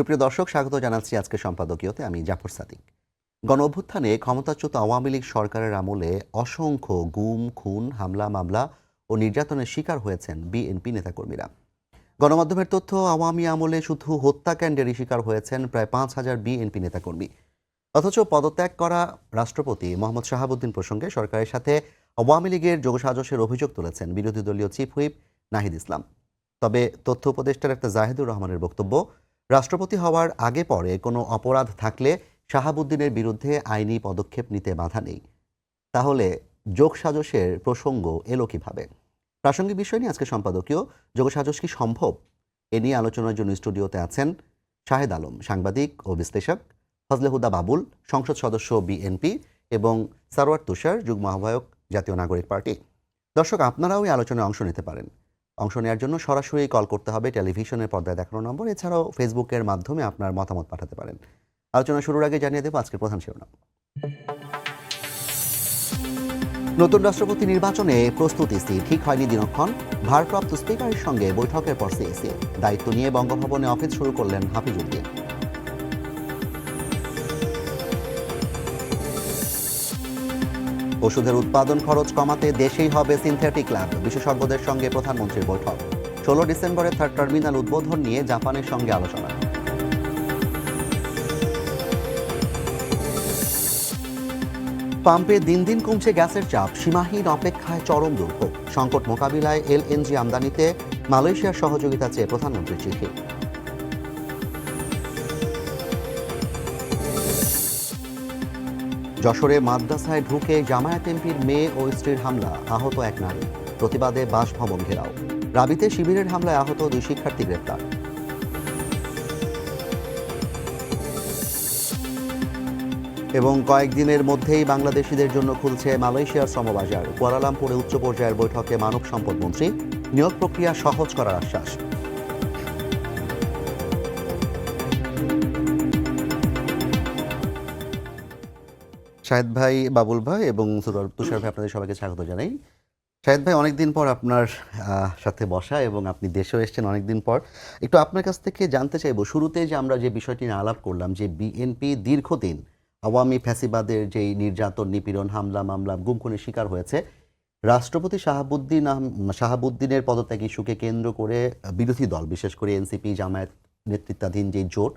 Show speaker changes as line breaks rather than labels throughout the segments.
সুপ্রিয় দর্শক, স্বাগত জানাচ্ছি আজকে সম্পাদকীয়তে। আমি জাফর সাদিক। গণ অভ্যুত্থানে ক্ষমতাচ্যুত আওয়ামী লীগ সরকারের আমলে অসংখ্য গুম, খুন, হামলা, মামলা ও নির্যাতনের শিকার হয়েছেন বিএনপি নেতাকর্মীরা। গণমাধ্যমের তথ্য, আওয়ামী আমলে শুধু হত্যাকাণ্ডেরই শিকার হয়েছেন প্রায় 5,000 বিএনপি নেতাকর্মী। অথচ পদত্যাগ করা রাষ্ট্রপতি মোহাম্মদ শাহাবুদ্দিন প্রসঙ্গে সরকারের সাথে আওয়ামী লীগের যোগসাজশের অভিযোগ তুলেছেন বিরোধী দলীয় চিফ হুইপ নাহিদ ইসলাম। তবে তথ্য উপদেষ্টার একটা জাহেদুর রহমানের বক্তব্য, রাষ্ট্রপতি হওয়ার আগে পরে কোনো অপরাধ থাকলে শাহাবুদ্দিনের বিরুদ্ধে আইনি পদক্ষেপ নিতে বাধা নেই। তাহলে যোগসাজশের প্রসঙ্গ এলো কিভাবে? প্রাসঙ্গিক বিষয় নিয়ে আজকে সম্পাদকীয়। যোগসাজশ কি সম্ভব? এ নিয়ে আলোচনার জন্য স্টুডিওতে আছেন শাহেদ আলম, সাংবাদিক ও বিশ্লেষক; ফজলে হুদা বাবুল, সংসদ সদস্য বিএনপি; এবং সারওয়ার তুষার, যুগ্ম আহ্বায়ক, জাতীয় নাগরিক পার্টি। দর্শক, আপনারাও এই আলোচনায় অংশ নিতে পারেন। অংশ নেওয়ার জন্য সরাসরি কল করতে হবে টেলিভিশনের পর্দায় দেখানো নম্বর। এছাড়াও ফেসবুকের মাধ্যমে আপনার মতামত পাঠাতে পারেন। আলোচনা শুরুর আগে জানিয়ে দেব আজকের প্রধান শিরোনাম। নতুন রাষ্ট্রপতি নির্বাচনে প্রস্তুতি ঠিক হয়নি দিনক্ষণ। ভারপ্রাপ্ত স্পিকারের সঙ্গে বৈঠকের পর সিএসি দায়িত্ব নিয়ে বঙ্গভবনে অফিস শুরু করলেন হাফিজউদ্দিন। ওষুধের উৎপাদন খরচ কমাতে দেশেই হবে সিনথেটিক ল্যাব, বিশেষজ্ঞদের সঙ্গে প্রধানমন্ত্রীর বৈঠক। 16 ডিসেম্বরে থার্ড টার্মিনাল উদ্বোধন নিয়ে জাপানের সঙ্গে আলোচনা। পাম্পে দিন দিন কমছে গ্যাসের চাপ, সীমাহীন অপেক্ষায় চরম দুর্ভোগ। সংকট মোকাবিলায় এলএনজি আমদানিতে মালয়েশিয়ার সহযোগিতা চেয়ে প্রধানমন্ত্রীর চিঠি। যশোরে মাদ্রাসায় ঢুকে জামায়াত এমপির মেয়ে ও স্ত্রীর হামলা, আহত এক নারী। প্রতিবাদে বাসভবন ঘেরাও। রাবিতে শিবিরের হামলায় আহত 2 শিক্ষার্থী গ্রেপ্তার। এবং কয়েকদিনের মধ্যেই বাংলাদেশিদের জন্য খুলছে মালয়েশিয়ার শ্রমবাজার। কুয়ালালামপুরে উচ্চ পর্যায়ের বৈঠকে মানব সম্পদ মন্ত্রী, নিয়োগ প্রক্রিয়া সহজ করার আশ্বাস। শাহেদ ভাই, বাবুল ভাই এবং তুষার ভাই, আপনাদের সবাইকে স্বাগত জানাই। শাহেদ ভাই, অনেকদিন পর আপনার সাথে বসা, এবং আপনি দেশেও এসেছেন অনেকদিন পর। একটু আপনার কাছ থেকে জানতে চাইবো, শুরুতে যে আমরা যে বিষয়টি নিয়ে আলাপ করলাম, যে বিএনপি দীর্ঘদিন আওয়ামী ফ্যাসিবাদের যেই নির্যাতন, নিপীড়ন, হামলা, মামলা, গুম খুনের শিকার হয়েছে, রাষ্ট্রপতি শাহাবুদ্দিনের পদত্যাগ ইস্যুকে কেন্দ্র করে বিরোধী দল, বিশেষ করে এনসিপি, জামায়াত নেতৃত্বাধীন যে জোট,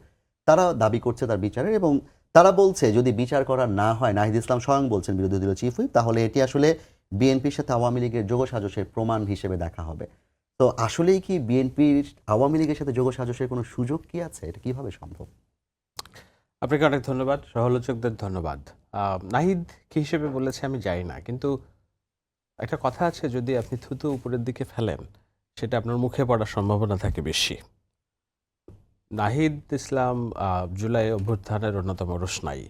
তারা দাবি করছে তার বিচারের। এবং তারা বলছে যদি বিচার করা না হয়, নাহিদ ইসলাম স্বয়ং বলছেন, বিরোধী দলীয় চিফ হুইপ, তাহলে এটি আসলে বিএনপির সাথে আওয়ামী লীগের যোগসাজশের প্রমাণ হিসেবে দেখা হবে। তো আসলেই কি বিএনপির আওয়ামী লীগের সাথে যোগসাজশের কোনো সুযোগ কি আছে? এটা কিভাবে সম্ভব?
আপনাকে অনেক ধন্যবাদ, সহলোচকদের ধন্যবাদ। নাহিদ কি হিসেবে বলেছে আমি জানি না, কিন্তু একটা কথা আছে, যদি আপনি থুতু উপরের দিকে ফেলেন সেটা আপনার মুখে পড়ার সম্ভাবনা থাকে বেশি। নাহিদ ইসলাম জুলাই অভ্যুত্থানের অন্যতম রোশনাই।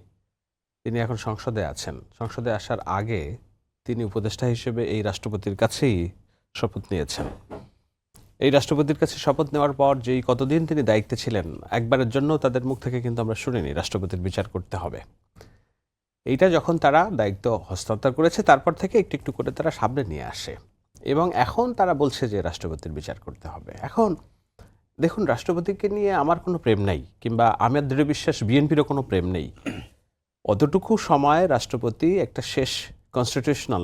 তিনি এখন সংসদে আছেন। সংসদে আসার আগে তিনি উপদেষ্টা হিসেবে এই রাষ্ট্রপতির কাছেই শপথ নিয়েছেন। এই রাষ্ট্রপতির কাছে শপথ নেওয়ার পর যেই কতদিন তিনি দায়িত্বে ছিলেন, একবারের জন্য তাদের মুখ থেকে কিন্তু আমরা শুনিনি রাষ্ট্রপতির বিচার করতে হবে। এইটা যখন তারা দায়িত্ব হস্তান্তর করেছে, তারপর থেকে একটু একটু করে তারা সামনে নিয়ে আসে, এবং এখন তারা বলছে যে রাষ্ট্রপতির বিচার করতে হবে। এখন দেখুন, রাষ্ট্রপতিকে নিয়ে আমার কোনো প্রেম নাই, কিংবা আমার দৃঢ় বিশ্বাস বিএনপিরও কোনো প্রেম নেই। অতটুকু সময় রাষ্ট্রপতি একটা শেষ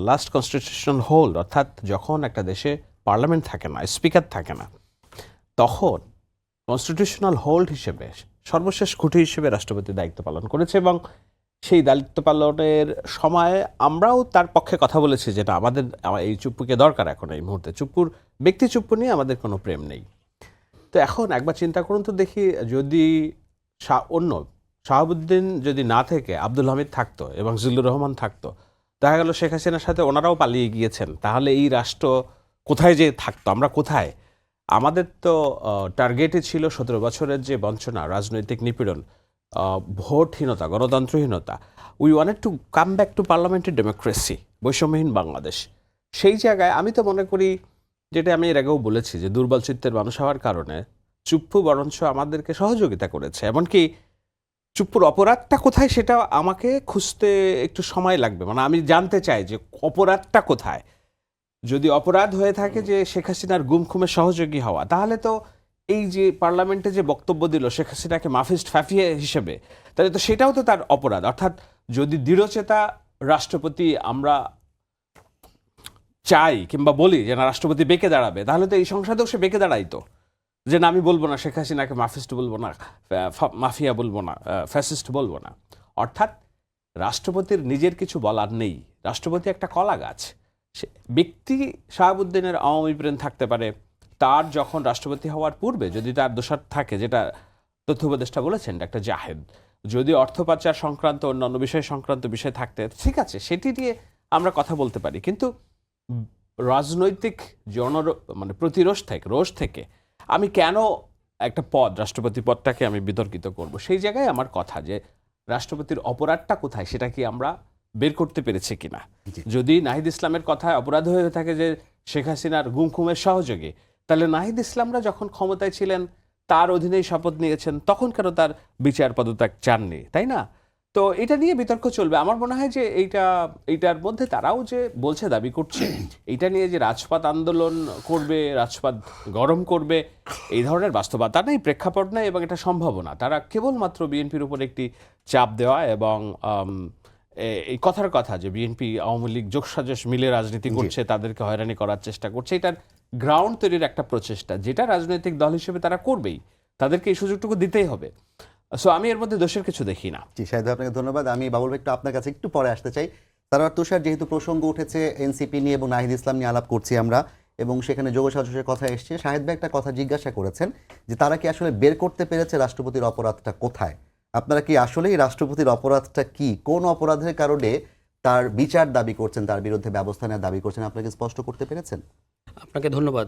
লাস্ট কনস্টিটিউশনাল হোল্ড, অর্থাৎ যখন একটা দেশে পার্লামেন্ট থাকে না, স্পিকার থাকে না, তখন কনস্টিটিউশনাল হোল্ড হিসেবে সর্বশেষ খুঁটি হিসেবে রাষ্ট্রপতি দায়িত্ব পালন করেছে। এবং সেই দায়িত্ব পালনের সময় আমরাও তার পক্ষে কথা বলেছি, যেটা আমাদের এই চুপ্পুকে দরকার এখন এই মুহূর্তে। ব্যক্তি চুপ্পু নিয়ে আমাদের কোনো প্রেম নেই। তো এখন একবার চিন্তা করুন তো দেখি, যদি শাহাবুদ্দিন যদি না থেকে আব্দুল হামিদ থাকতো এবং জিল্লুর রহমান থাকতো, দেখা গেল শেখ হাসিনার সাথে ওনারাও পালিয়ে গিয়েছেন, তাহলে এই রাষ্ট্র কোথায় যে থাকতো? আমরা কোথায়? আমাদের তো টার্গেটই ছিল 17 বছরের যে বঞ্চনা, রাজনৈতিক নিপীড়ন, ভোটহীনতা, গণতন্ত্রহীনতা। We wanted to come back to parliamentary democracy, বৈষম্যহীন বাংলাদেশ। সেই জায়গায় আমি তো মনে করি, যেটা আমি এর আগেও বলেছি, যে দুর্বল চিত্তের মানুষ হওয়ার কারণে চুপ্পু বরঞ্চ আমাদেরকে সহযোগিতা করেছে। এমনকি চুপ্পুর অপরাধটা কোথায় সেটা আমাকে খুঁজতে একটু সময় লাগবে। মানে আমি জানতে চাই যে অপরাধটা কোথায়। যদি অপরাধ হয়ে থাকে যে শেখ হাসিনার গুম খুমের সহযোগী হওয়া, তাহলে তো এই যে পার্লামেন্টে যে বক্তব্য দিল শেখ হাসিনাকে মাফিস্ট ফাফিয়ে হিসেবে, তাহলে তো সেটাও তো তার অপরাধ। অর্থাৎ যদি দৃঢ়চেতা রাষ্ট্রপতি আমরা চাই কিংবা বলি যে না রাষ্ট্রপতি বেঁকে দাঁড়াবে, তাহলে তো এই সংসদেও সে বেঁকে দাঁড়াইতো যে না আমি বলবো না শেখ হাসিনাকে মাফিস্ট বলবো না, মাফিয়া বলবো না, ফ্যাসিস্ট বলবো না। অর্থাৎ রাষ্ট্রপতির নিজের কিছু বলার নেই। রাষ্ট্রপতি একটা কলা গাছ। সে ব্যক্তি শাহাবুদ্দিনের আওয়ামী ব্রেন থাকতে পারে, তার যখন রাষ্ট্রপতি হওয়ার পূর্বে যদি তার দোষার থাকে, যেটা তথ্য উপদেষ্টা বলেছেন ডাক্তার জাহেদ, যদি অর্থ পাচার সংক্রান্ত অন্যান্য বিষয় সংক্রান্ত বিষয় থাকতে, ঠিক আছে সেটি নিয়ে আমরা কথা বলতে পারি। কিন্তু রাজনৈতিক মানে রোষ থেকে আমি কেন একটা পদ, রাষ্ট্রপতি পদটাকে আমি বিতর্কিত করব? সেই জায়গায় আমার কথা যে রাষ্ট্রপতির অপরাধটা কোথায় সেটা কি আমরা বের করতে পেরেছি কিনা। যদি নাহিদ ইসলামের কথায় অপরাধ হয়ে থাকে যে শেখ হাসিনার গুম খুমের সহযোগী, তাহলে নাহিদ ইসলামরা যখন ক্ষমতায় ছিলেন তার অধীনেই শপথ নিয়েছেন, তখন কেন তার বিচার পদত্যাগ চাননি, তাই না? তো এটা নিয়ে বিতর্ক চলবে। আমার মনে হয় যে এইটার মধ্যে তারাও যে বলছে, দাবি করছে এইটা নিয়ে যে রাজপথ আন্দোলন করবে, রাজপথ গরম করবে, এই ধরনের বাস্তবতা নেই, প্রেক্ষাপট নেই এবং এটা সম্ভাবনা। তারা কেবলমাত্র বিএনপির উপর একটি চাপ দেওয়া এবং এই কথার কথা যে বিএনপি আওয়ামী লীগ যোগসাজশ মিলে রাজনীতি করছে, তাদেরকে হয়রানি করার চেষ্টা করছে, এটার গ্রাউন্ড তৈরির একটা প্রচেষ্টা, যেটা রাজনৈতিক দল হিসেবে তারা করবেই, তাদেরকে এই সুযোগটুকু দিতেই হবে। সো আমি এর মধ্যে দোষের কিছু দেখি না।
জি শাহিদ ভাই, আপনাকে ধন্যবাদ। আমি বাবুল ভাই একটু আপনার কাছে একটু পরে আসতে চাই। সারোয়ার তুষার, যেহেতু প্রসঙ্গ উঠেছে এনসিপি নিয়ে এবং নাহিদ ইসলাম নিয়ে আলাপ করছি আমরা, এবং সেখানে যোগসাজশের কথা এসছে, শাহিদ ভাই একটা কথা জিজ্ঞাসা করেছেন যে তারা কি আসলে বের করতে পেরেছে রাষ্ট্রপতির অপরাধটা কোথায়? আপনারা কি আসলেই রাষ্ট্রপতির অপরাধটা কি, কোন অপরাধের কারণে তার বিচার দাবি করছেন, তার বিরুদ্ধে ব্যবস্থা নেওয়ার দাবি করছেন, আপনাকে স্পষ্ট করতে পেরেছেন?
আপনাকে ধন্যবাদ।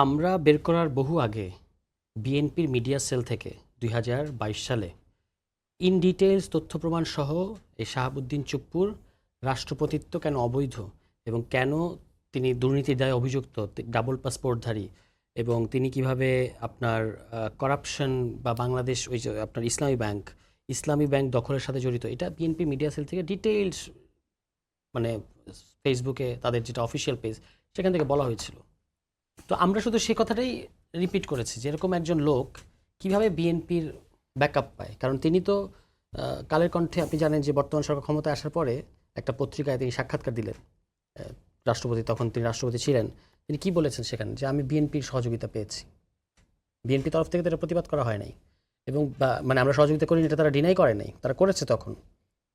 আমরা বের করার বহু আগে বিএনপির মিডিয়া সেল থেকে 2022 সালে ইন ডিটেইলস তথ্য প্রমাণ সহ এই শাহাবুদ্দিন চুপ্পুর রাষ্ট্রপতিত্ব কেন অবৈধ এবং কেন তিনি দুর্নীতির দায়ে অভিযুক্ত, ডাবল পাসপোর্টধারী, এবং তিনি কিভাবে আপনার করাপশন বা বাংলাদেশ ওই যে আপনার ইসলামী ব্যাংক দখলের সাথে জড়িত, এটা বিএনপি মিডিয়া সেল থেকে ডিটেইলস মানে ফেসবুকে তাদের যেটা অফিসিয়াল পেজ সেখান থেকে বলা হয়েছিল। তো আমরা শুধু সেই কথাটাই রিপিট করেছি যে এরকম একজন লোক কিভাবে বিএনপির ব্যাকআপ পায়। কারণ তিনি তো কালের কণ্ঠে, আপনি জানেন যে বর্তমান সরকার ক্ষমতায় আসার পরে একটা পত্রিকায় তিনি সাক্ষাৎকার দিলেন, রাষ্ট্রপতি, তখন তিনি রাষ্ট্রপতি ছিলেন। তিনি কি বলেছেন সেখানে, যে আমি বিএনপির সহযোগিতা পেয়েছি। বিএনপি তরফ থেকে তো এটা প্রতিবাদ করা হয় নাই, এবং মানে আমরা সহযোগিতা করিনি এটা তারা ডিনাই করে নাই, তারা করেছে তখন।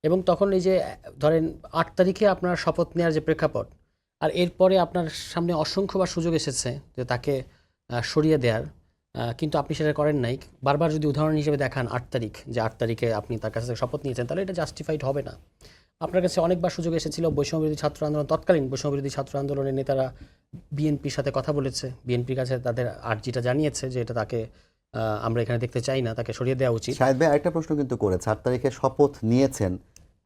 এবং তখন এই যে ধরেন 8 তারিখে আপনার শপথ নেওয়ার যে প্রেক্ষাপট, আর এরপরে আপনার সামনে অসংখ্যবার সুযোগ এসেছে যে তাকে সরিয়ে দেওয়ার, কিন্তু আপনি সেটা করেন নাই। বারবার যদি উদাহরণ হিসেবে দেখান 8 তারিখ, যে 8 তারিখে আপনি তার কাছে শপথ নিয়েছেন, তাহলে এটা জাস্টিফাইড হবে না। আপনার কাছে অনেকবার সুযোগ এসেছিল, বৈষম্যবিরোধী ছাত্র আন্দোলন, তৎকালীন বৈষম্যবিরোধী ছাত্র আন্দোলনের নেতারা বিএনপির সাথে কথা বলেছে, বিএনপির কাছে তাদের আর্জিটা জানিয়েছে যে এটা তাকে আমরা এখানে দেখতে চাই না, তাকে সরিয়ে দেওয়া উচিত।
শাহিদ ভাই আরেকটা প্রশ্ন কিন্তু করেছে, 8 তারিখে শপথ নিয়েছেন,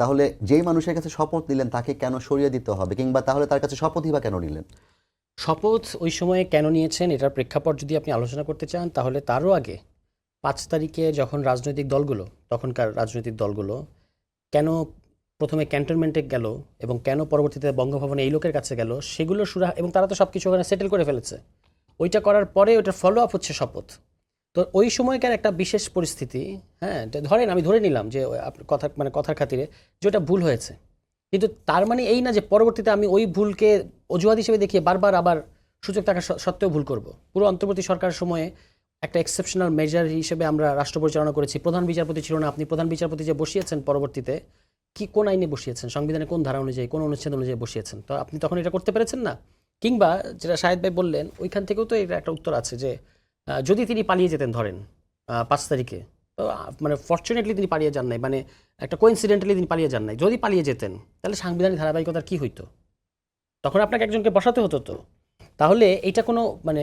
তাহলে যেই মানুষের কাছে শপথ নিলেন তাকে কেন সরিয়ে দিতে হবে, কিংবা তাহলে তার কাছে শপথই বা কেন নিলেন?
শপথ ওই সময়ে কেন নিয়েছেন এটার প্রেক্ষাপট যদি আপনি আলোচনা করতে চান, তাহলে তারও আগে 5 তারিখে যখন তখনকার রাজনৈতিক দলগুলো কেন প্রথমে ক্যান্টনমেন্টে গেল এবং কেন পরবর্তীতে বঙ্গভবনে এই লোকের কাছে গেল, সেগুলো এবং তারা তো সব কিছু ওখানে সেটেল করে ফেলেছে। ওইটা করার পরে ওইটার ফলো আপ হচ্ছে শপথ। তো ওই সময়কার একটা বিশেষ পরিস্থিতি, হ্যাঁ ধরেন আমি ধরে নিলাম যে কথার খাতিরে যে ওটা ভুল হয়েছে, কিন্তু তার মানে এই না যে পরবর্তীতে আমি ওই ভুলকে অজুহাত হিসেবে দেখিয়ে বারবার আবার সুযোগ থাকা সত্ত্বেও ভুল করব। পুরো অন্তর্বর্তী সরকারের সময়ে একটা এক্সেপশনাল মেজার হিসেবে আমরা রাষ্ট্র পরিচালনা করেছি। প্রধান বিচারপতি ছিল না, আপনি প্রধান বিচারপতি যে বসিয়েছেন পরবর্তীতে, কোন আইনে বসিয়েছেন, সংবিধানে কোন ধারা অনুযায়ী, কোন অনুচ্ছেদ অনুযায়ী বসিয়েছেন, তো আপনি তখন এটা করতে পেরেছেন না। কিংবা যেটা শাহেদ ভাই বললেন, ওইখান থেকেও তো এটা একটা উত্তর আছে যে যদি তিনি পালিয়ে যেতেন ধরেন 5 তারিখে, তো মানে ফর্চুনেটলি তিনি পালিয়ে যান নাই, মানে একটা কোইন্সিডেন্টালি তিনি পালিয়ে যান নাই। যদি পালিয়ে যেতেন তাহলে সাংবিধানিক ধারাবাহিকতার কি হইতো? তখন আপনাকে একজনকে বসাতে হতো। তো তাহলে এইটা কোনো মানে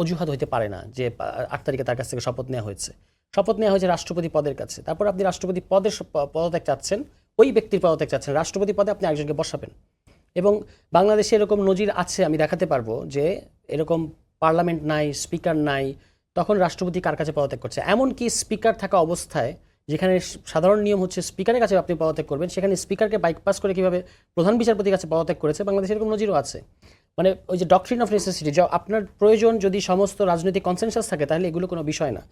অজুহাত হইতে পারে না যে 8 তারিখে তার কাছ থেকে শপথ নেওয়া হয়েছে রাষ্ট্রপতি পদের কাছে। তারপর আপনি রাষ্ট্রপতি পদের পদত্যাগ চাচ্ছেন, ওই ব্যক্তির পদত্যাগ চাচ্ছেন, রাষ্ট্রপতি পদে আপনি একজনকে বসাবেন। এবং বাংলাদেশে এরকম নজির আছে, আমি দেখাতে পারবো যে এরকম পার্লামেন্ট নাই, স্পিকার নাই, তখন রাষ্ট্রপতি কার কাছে পদত্যাগ করছে। এমনকি স্পিকার থাকা অবস্থায়, যেখানে সাধারণ নিয়ম হচ্ছে স্পিকারের কাছে আপনি পদত্যাগ করবেন, সেখানে স্পিকারকে বাইপাস করে কীভাবে প্রধান বিচারপতির কাছে পদত্যাগ করেছে, বাংলাদেশে এরকম নজিরও আছে। মানে ওই যে ডক্ট্রিন অফ নেসেসিটি, যা আপনার প্রয়োজন যদি সমস্ত রাজনৈতিক কনসেনসাস থাকে তাহলে এগুলো কোনো বিষয় না।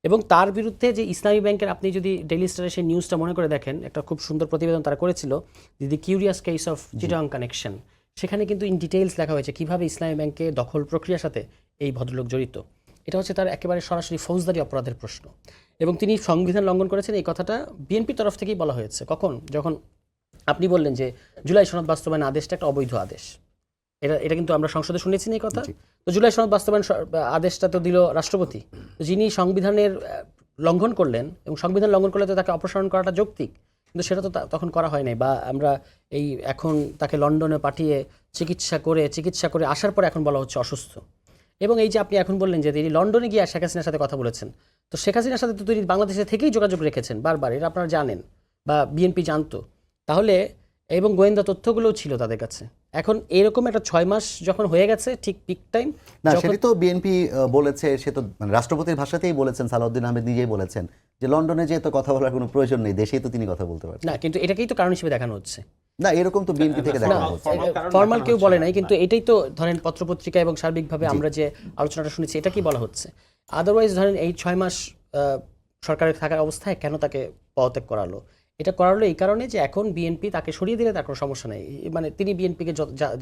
এবং তার বিরুদ্ধে যে ইসলামী ব্যাংকের, আপনি যদি ডেইলি স্টারের সেই নিউজটা মনে করে দেখেন, একটা খুব সুন্দর প্রতিবেদন তারা করেছিল, the curious case of Chittagong connection. সেখানে কিন্তু ইন ডিটেইলস লেখা হয়েছে কিভাবে ইসলামী ব্যাংকে দখল প্রক্রিয়ার সাথে এই ভদ্রলোক জড়িত। এটা হচ্ছে তার একেবারে সরাসরি ফৌজদারি অপরাধের প্রশ্ন। এবং তিনি সংবিধান লঙ্ঘন করেছেন, এই কথাটা বিএনপির তরফ থেকেই বলা হয়েছে। কখন? যখন আপনি বললেন যে জুলাই সনদ বাস্তবায়ন আদেশটা একটা অবৈধ আদেশ, এটা কিন্তু আমরা সংসদে শুনেছি না এই কথা। তো জুলাই সনদ বাস্তবায়ন আদেশটা তো দিল রাষ্ট্রপতি। তো যিনি সংবিধানের লঙ্ঘন করলেন, এবং সংবিধান লঙ্ঘন করলে তো তাকে অপসারণ করাটা যৌক্তিক, কিন্তু সেটা তো তখন করা হয় নাই। বা আমরা এই এখন তাকে লন্ডনে পাঠিয়ে চিকিৎসা করে আসার পর এখন বলা হচ্ছে অসুস্থ। এবং এই যে আপনি এখন বললেন যে তিনি লন্ডনে গিয়ে শেখ হাসিনার সাথে কথা বলেছেন, তো শেখ হাসিনার সাথে তো তিনি বাংলাদেশে থেকেই যোগাযোগ রেখেছেন বারবার, এটা আপনারা জানেন বা বিএনপি জানতো তাহলে, এবং গোয়েন্দা তথ্যগুলোও ছিল তাদের কাছে। এখন এরকম একটা 6 মাস যখন হয়ে গেছে, ঠিক পিক টাইম
না, সেটি তো বিএনপি বলেছে, সে তো মানে রাষ্ট্রপতির ভাষাতেই বলেছেন, সালাউদ্দিন আহমেদ নিজেই বলেছেন যে লন্ডনে যেয়ে তো কথা বলার কোনো প্রয়োজন নেই, দেশেই তো তিনি কথা বলতে পারছেন।
না, কিন্তু এটাকেই তো কারণ হিসেবে দেখানো হচ্ছে।
না, এরকম তো বিএনপি থেকে দেখানো হচ্ছে।
ফর্মাল কেউ বলে নাই, কিন্তু এটাই তো ধরেন পত্রপত্রিকা এবং সার্বিকভাবে আমরা যে আলোচনাটা শুনেছি এটা কি বলা হচ্ছে। আদারওয়াইজ ধরেন এই 6 মাস সরকারের থাকার অবস্থায় কেন তাকে পদত্যাগ করালো? এটা করালো এই কারণে যে এখন বিএনপি তাকে সরিয়ে দিলে তার কোনো সমস্যা নেই, মানে তিনি বিএনপিকে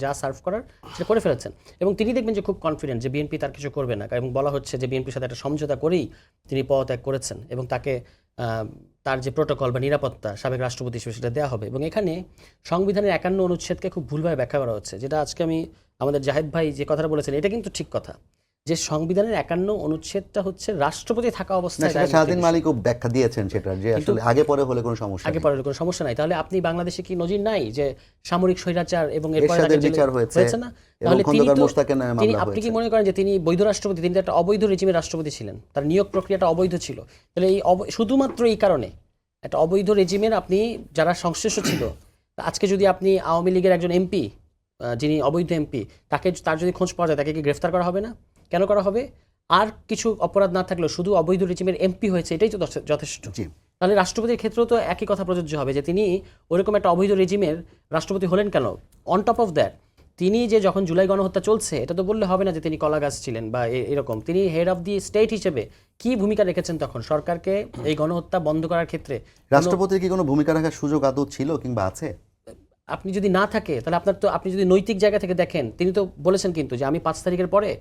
যা সার্ভ করার সেটা করে ফেলেছেন। এবং তিনি দেখবেন যে খুব কনফিডেন্ট যে বিএনপি তার কিছু করবে না, এবং বলা হচ্ছে যে বিএনপির সাথে একটা সমঝোতা করেই তিনি পদত্যাগ করেছেন, এবং তাকে তার যে প্রোটোকল বা নিরাপত্তা সাবেক রাষ্ট্রপতি হিসেবে সেটা দেওয়া হবে। এবং এখানে সংবিধানের 51 অনুচ্ছেদকে খুব ভুলভাবে ব্যাখ্যা করা হচ্ছে, যেটা আজকে আমি আমাদের জাহেদ ভাই যে কথাটা বলেছেন এটা কিন্তু ঠিক কথা, যে সংবিধানের 51 অনুচ্ছেদটা হচ্ছে রাষ্ট্রপতি থাকা
না,
অবস্থায়
সেটা শাহদিন মালিকও ব্যাখ্যা দিয়েছেন সেটা, যে আসলে আগে পরে হলে কোনো সমস্যা
আগে
নেই।
পরে কোনো সমস্যা নাই। তাহলে আপনি বাংলাদেশে কি নজির নাই যে সামরিক স্বৈরাচার এবং এরপরে
এরশাদের
তাকে জেলে
বিচার হয়েছে,
না?
এবং
তাহলে তিনি
খন্দকার
তো
মোশতাকের নামে
তিনি,
মামলা
আপনি কি
হয়েছে।
মনে করেন যে তিনি বৈধ রাষ্ট্রপতি? তিনি তো একটা অবৈধ রেজিমের রাষ্ট্রপতি ছিলেন, তার নিয়োগ প্রক্রিয়াটা অবৈধ ছিল। তাহলে এই শুধুমাত্র এই কারণে একটা অবৈধ রেজিমের আপনি যারা সংশ্লিষ্ট ছিল, আজকে যদি আপনি আওয়ামী লীগের একজন এমপি, যিনি অবৈধ এমপি, তার যদি খোঁজ পাওয়া যায় তাকে কি গ্রেফতার করা হবে না? কেন করা হবে? আর কিছু অপরাধ না থাকলেও শুধু অবৈধ রেজিমের এমপি হয়েছে, এটাই তো যথেষ্ট। তাহলে রাষ্ট্রপতির ক্ষেত্রেও তো একই কথা প্রযোজ্য হবে, যে তিনি ওরকম একটা অবৈধ রেজিমের রাষ্ট্রপতি হলেন কেন? অন টপ অফ দ্যাট তিনি যে যখন জুলাই গণহত্যা চলছে, এটা তো বললে হবে না যে তিনি কলাগাছ ছিলেন বা এরকম। তিনি হেড অফ দি স্টেট হিসেবে কি ভূমিকা রেখেছেন তখন সরকারকে এই গণহত্যা বন্ধ করার ক্ষেত্রে?
রাষ্ট্রপতির কি কোনো ভূমিকা রাখার সুযোগ আদৌ ছিল কিংবা আছে?
আপনি যদি না থাকে তাহলে আপনি যদি নৈতিক জায়গা থেকে দেখেন, তিনি তো বলেছেন কিন্তু যে আমি 5 তারিখের পরে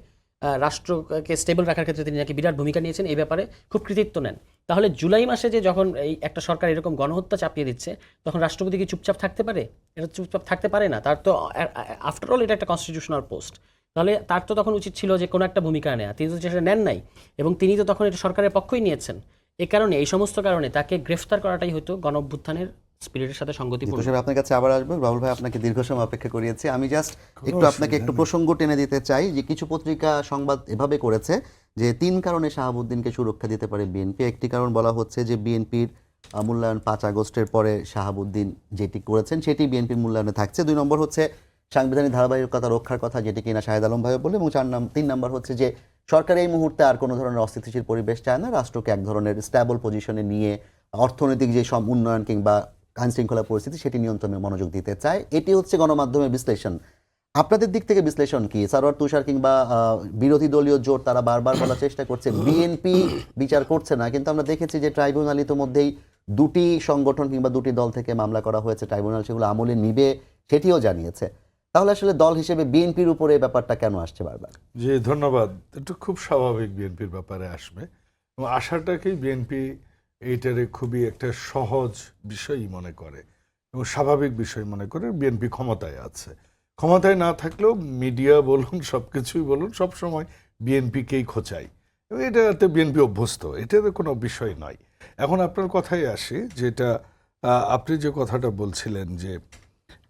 রাষ্ট্রকে স্টেবল রাখার ক্ষেত্রে তিনি নাকি বিরাট ভূমিকা নিয়েছেন, এই ব্যাপারে খুব কৃতিত্ব নেন। তাহলে জুলাই মাসে যে যখন এই একটা সরকার এরকম গণহত্যা চাপিয়ে দিচ্ছে, তখন রাষ্ট্রপতি কি চুপচাপ থাকতে পারে? এটা চুপচাপ থাকতে পারে না। তার তো আফটার অল এটা একটা কনস্টিটিউশনাল পোস্ট, তাহলে তার তো তখন উচিত ছিল যে কোনো একটা ভূমিকা নেওয়া। তিনি তো সেটা নেন নাই, এবং তিনি তো তখন এটা সরকারের পক্ষই নিয়েছেন। এই কারণে, এই সমস্ত কারণে তাকে গ্রেফতার করাটাই হয়তো গণ-অভ্যুত্থানের স্পিরিটের সাথে সঙ্গতিপূর্ণ।
হিসেবে আপনার কাছে আবার আসবে রাহুল ভাই, আপনাকে দীর্ঘ সময় অপেক্ষা করিয়েছি। আমি জাস্ট আপনাকে একটু প্রসঙ্গ টেনে দিতে চাই যে কিছু পত্রিকা সংবাদ এভাবে করেছে যে 3 কারণে শাহাবুদ্দিনকে সুরক্ষা দিতে পারে বিএনপি। একটি কারণ বলা হচ্ছে যে বিএনপির মূল্যায়ন 5 আগস্টের পরে শাহাবুদ্দিন যেটি করেছেন সেটি বিএনপির মূল্যায়নে থাকছে। 2 নম্বর হচ্ছে সাংবিধানিক ধারাবাহিকতা রক্ষার কথা, যেটি কিনা শাহেদ আলম ভাই বলে, এবং 3 নম্বর হচ্ছে যে সরকার এই মুহূর্তে আর কোনো ধরনের অস্থিতিশীল পরিবেশ চায় না, রাষ্ট্রকে এক ধরনের স্ট্যাবল পজিশনে নিয়ে অর্থনৈতিক যে সব উন্নয়ন কিংবা আইন শৃঙ্খলা পরিস্থিতি সেটি নিয়ন্ত্রণে মনোযোগ দিতে চায়। এটি হচ্ছে গণমাধ্যমের বিশ্লেষণ। আপনাদের দিক থেকে বিশ্লেষণ কি? সারোয়ার তুষার কিংবা বিরোধী দলীয় জোট তারা বারবার বলার চেষ্টা করছে বিএনপি বিচার করছে না, কিন্তু আমরা দেখেছি যে ট্রাইব্যুনাল ইতিমধ্যেই 2টি সংগঠন কিংবা 2টি দল থেকে মামলা করা হয়েছে, ট্রাইব্যুনাল সেগুলো আমলে নিবে সেটিও জানিয়েছে। তাহলে আসলে দল হিসেবে বিএনপির উপরে এই ব্যাপারটা কেন আসছে বারবার?
জি, ধন্যবাদ। এটা খুব স্বাভাবিক বিএনপির ব্যাপারে আসবে, এবং আশাটাকেই বিএনপি এইটারে খুবই একটা সহজ বিষয়ই মনে করে এবং স্বাভাবিক বিষয় মনে করে। বিএনপি ক্ষমতায় আছে, ক্ষমতায় না থাকলেও মিডিয়া বলুন সব কিছুই বলুন সবসময় বিএনপিকেই খোঁচাই, এবং এটাতে বিএনপি অভ্যস্ত, এটাতে কোনো বিষয় নয়। এখন আপনার কথাই আসি, যেটা আপনি যে কথাটা বলছিলেন যে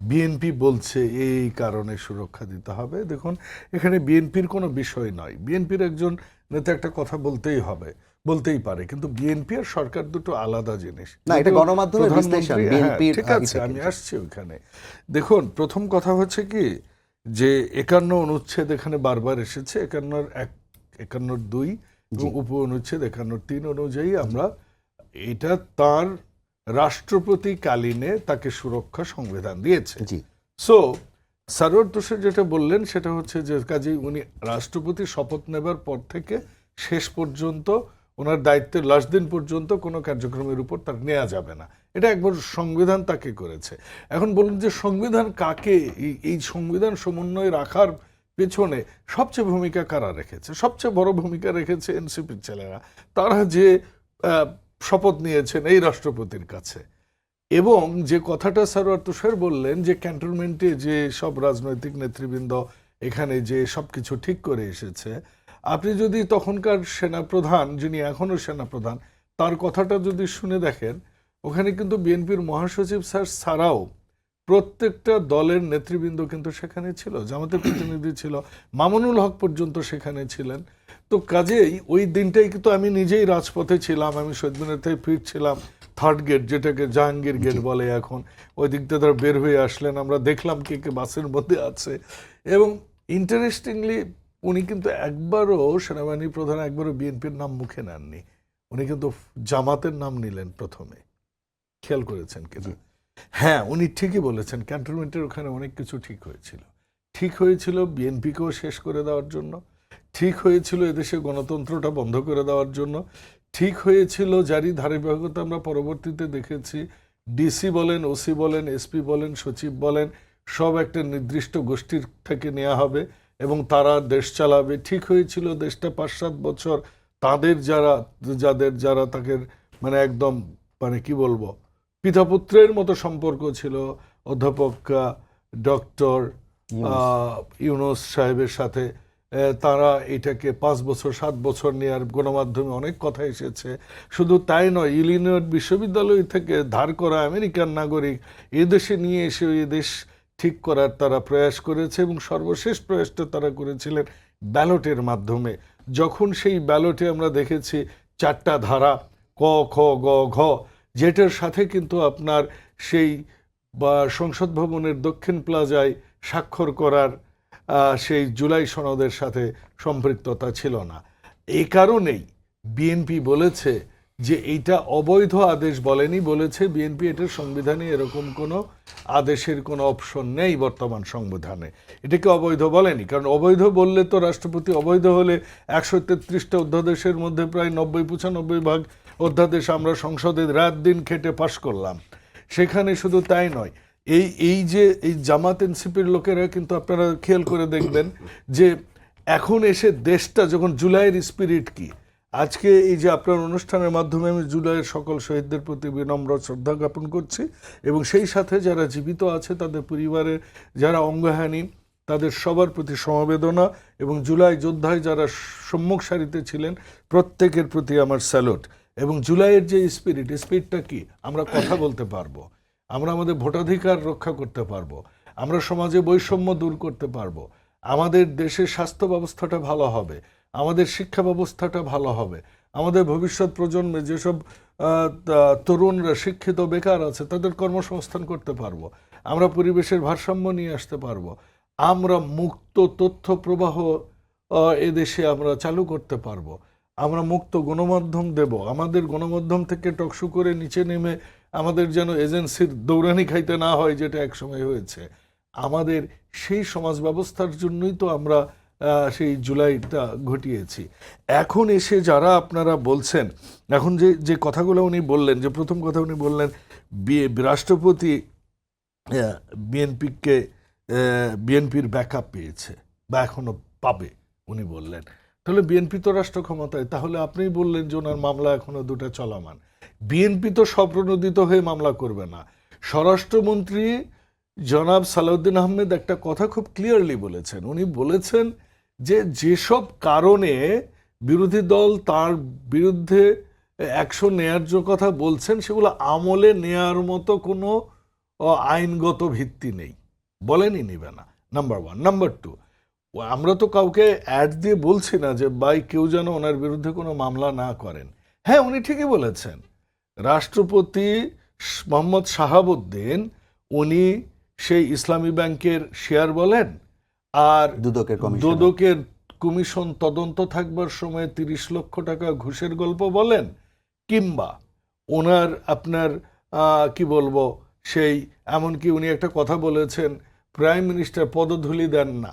বিএনপি বলছে এই কারণে সুরক্ষা দিতে হবে। দেখুন, এখানে বিএনপির কোনো বিষয় নয়। বিএনপির একজন নেতা একটা কথা বলতেই পারে, কিন্তু বিএনপি আর সরকার দুটো আলাদা জিনিস।
না, এটা গণমাধ্যমের বিশ্লেষণ, বিএনপির
ঠিক আছে, আমি আসছি ওইখানে। দেখুন, প্রথম কথা হচ্ছে কি যে 51 অনুচ্ছেদ এখানে বারবার এসেছে, 51(2) এবং উপ অনুচ্ছেদ 51(3) অনুযায়ী আমরা এটা তার রাষ্ট্রপতি কালীনে তাকে সুরক্ষা সংবিধান দিয়েছে। সো সারোয়ার তুষার যেটা বললেন সেটা হচ্ছে যে কাজেই উনি রাষ্ট্রপতি শপথ নেবার পর থেকে শেষ পর্যন্ত ওনার দায়িত্বের লাস্ট দিন পর্যন্ত কোনো কার্যক্রমের উপর তার নেওয়া যাবে না, এটা একবার সংবিধান তাকে করেছে। এখন বলুন যে সংবিধান কাকে, এই সংবিধান সমন্বয় রাখার পেছনে সবচেয়ে ভূমিকা কারা রেখেছে? সবচেয়ে বড় ভূমিকা রেখেছে এনসিপির ছেলেরা। তারা যে শপথ নিয়েছেন এই রাষ্ট্রপতির কাছে, এবং যে কথাটা সারোয়ার তুষার বললেন যে ক্যান্টনমেন্টে যে সব রাজনৈতিক নেতৃবৃন্দ এখানে যে সব কিছু ঠিক করে এসেছে, আপনি যদি তখনকার সেনাপ্রধান, যিনি এখনও সেনাপ্রধান, তার কথাটা যদি শুনে দেখেন, ওখানে কিন্তু বিএনপির মহাসচিব স্যার ছাড়াও প্রত্যেকটা দলের নেতৃবৃন্দ কিন্তু সেখানে ছিল, জামাতের প্রতিনিধি ছিল, মামুনুল হক পর্যন্ত সেখানে ছিলেন। তো কাজেই ওই দিনটাই কিন্তু আমি নিজেই রাজপথে ছিলাম, আমি শহীদ মিনার থেকে ফিরছিলাম, থার্ড গেট যেটাকে জাহাঙ্গীর গেট বলে এখন, ওই দিকটা তারা বের হয়ে আসলেন, আমরা দেখলাম কে কে বাসের মধ্যে আছে। এবং ইন্টারেস্টিংলি উনি কিন্তু একবারও, সেনাবাহিনী প্রধান একবারও বিএনপির নাম মুখে নেননি, উনি কিন্তু জামাতের নাম নিলেন প্রথমে। খেয়াল করেছেন কিনা? হ্যাঁ, উনি ঠিকই বলেছেন, ক্যান্টনমেন্টের ওখানে অনেক কিছু ঠিক হয়েছিল। ঠিক হয়েছিল বিএনপিকেও শেষ করে দেওয়ার জন্য, ঠিক হয়েছিল এদেশে গণতন্ত্রটা বন্ধ করে দেওয়ার জন্য, ঠিক হয়েছিল যারই ধারাবাহিকতা আমরা পরবর্তীতে দেখেছি, ডিসি বলেন, ওসি বলেন, এসপি বলেন, সচিব বলেন, সব একটা নির্দিষ্ট গোষ্ঠীর থেকে নেওয়া হবে এবং তারা দেশ চালাবে। ঠিক হয়েছিল দেশটা 5-7 বছর তাদের যারা তাকে মানে একদম মানে কি বলবো পিতাপুত্রের মতো সম্পর্ক ছিল, অধ্যাপক ডক্টর ইউনূস সাহেবের সাথে, তারা এটাকে 5 বছর 7 বছর নিয়ে, আর গণমাধ্যমে অনেক কথা এসেছে। শুধু তাই নয়, ইলিনয় বিশ্ববিদ্যালয় থেকে ধার করা আমেরিকান নাগরিক এদেশে নিয়ে এসে এই দেশ ঠিক করার তারা প্রয়াস করেছে, এবং সর্বশেষ প্রয়াসটা তারা করেছিলেন ব্যালটের মাধ্যমে। যখন সেই ব্যালটে আমরা দেখেছি 4টা ধারা, ক, খ, গ, ঘ, যেটার সাথে কিন্তু আপনার সেই সংসদ ভবনের দক্ষিণ প্লাজায় স্বাক্ষর করার সেই জুলাই সনদের সাথে সম্পৃক্ততা ছিল না। এই কারণেই বিএনপি বলেছে যে এইটা অবৈধ আদেশ বলেনি, বলেছে বিএনপি এটার সংবিধানে এরকম কোনো আদেশের কোনো অপশন নেই বর্তমান সংবিধানে, এটাকে অবৈধ বলেনি। কারণ অবৈধ বললে তো রাষ্ট্রপতি, অবৈধ হলে 133টা অধ্যাদেশের মধ্যে প্রায় 90-95 অধ্যাদেশ আমরা সংসদে রাত দিন খেটে পাশ করলাম। সেখানে শুধু তাই নয়, এই যে এই জামাত এনসিপির লোকেরা কিন্তু আপনারা খেয়াল করে দেখবেন যে এখন এসে দেশটা যখন জুলাইয়ের স্পিরিট কি, আজকে এই যে আপনার অনুষ্ঠানের মাধ্যমে আমি জুলাইয়ের সকল শহীদদের প্রতি বিনম্র শ্রদ্ধা জ্ঞাপন করছি, এবং সেই সাথে যারা জীবিত আছে তাদের পরিবারের যারা অঙ্গহানি, তাদের সবার প্রতি সমবেদনা, এবং জুলাই যোদ্ধায় যারা সম্মুখ সারিতে ছিলেন প্রত্যেকের প্রতি আমার স্যালুট। এবং জুলাইয়ের যে স্পিরিটটা কি, আমরা কথা বলতে পারবো, আমরা আমাদের ভোটাধিকার রক্ষা করতে পারবো, আমরা সমাজে বৈষম্য দূর করতে পারবো, আমাদের দেশের স্বাস্থ্য ব্যবস্থাটা ভালো হবে, আমাদের শিক্ষা ব্যবস্থাটা ভালো হবে, আমাদের ভবিষ্যৎ প্রজন্মে যেসব তরুণরা শিক্ষিত বেকার আছে তাদের কর্মসংস্থান করতে পারবো, আমরা পরিবেশের ভারসাম্য নিয়ে আসতে পারবো, আমরা মুক্ত তথ্য প্রবাহ এদেশে আমরা চালু করতে পারবো, আমরা মুক্ত গণমাধ্যম দেব, আমাদের গণমাধ্যম থেকে টকশো করে নিচে নেমে আমাদের যেন এজেন্সির দৌড়ানি খাইতে না হয়, যেটা একসময় হয়েছে। আমাদের সেই সমাজ ব্যবস্থার জন্যই তো আমরা সেই জুলাইটা ঘটিয়েছি। এখন এসে যারা আপনারা বলছেন, এখন যে কথাগুলো উনি বললেন, যে প্রথম কথা উনি বললেন রাষ্ট্রপতি বিএনপির ব্যাকআপ পেয়েছে বা এখনো পাবে উনি বললেন, তাহলে বিএনপি তো রাষ্ট্র ক্ষমতায়, তাহলে আপনিই বললেন যে ওনার মামলা এখনো 2টা চলমান। বিএনপি তো স্বপ্রণোদিত হয়ে মামলা করবে না। স্বরাষ্ট্রমন্ত্রী জনাব সালাউদ্দিন আহমেদ একটা কথা খুব ক্লিয়ারলি বলেছেন, উনি বলেছেন যে যেসব কারণে বিরোধী দল তার বিরুদ্ধে অ্যাকশন নেয়ার যে কথা বলছেন সেগুলো আমলে নেয়ার মতো কোনো আইনগত ভিত্তি নেই, বলেনই নিবে না, নাম্বার 1। নাম্বার 2, আমরা তো কাউকে অ্যাড দিয়ে বলছি না যে ভাই কেউ যেন ওনার বিরুদ্ধে কোনো মামলা না করেন। হ্যাঁ, উনি ঠিকই বলেছেন, রাষ্ট্রপতি মোহাম্মদ শাহাবুদ্দিন উনি সেই ইসলামী ব্যাংকের শেয়ার বলেন, আর দুদকের কমিশন তদন্ত থাকবার সময় 30 লক্ষ টাকা ঘুষের গল্প বলেন, কিংবা ওনার আপনার কি বলবো সেই এমনকি উনি একটা কথা বলেছেন প্রাইম মিনিস্টার পদধূলি দেন না,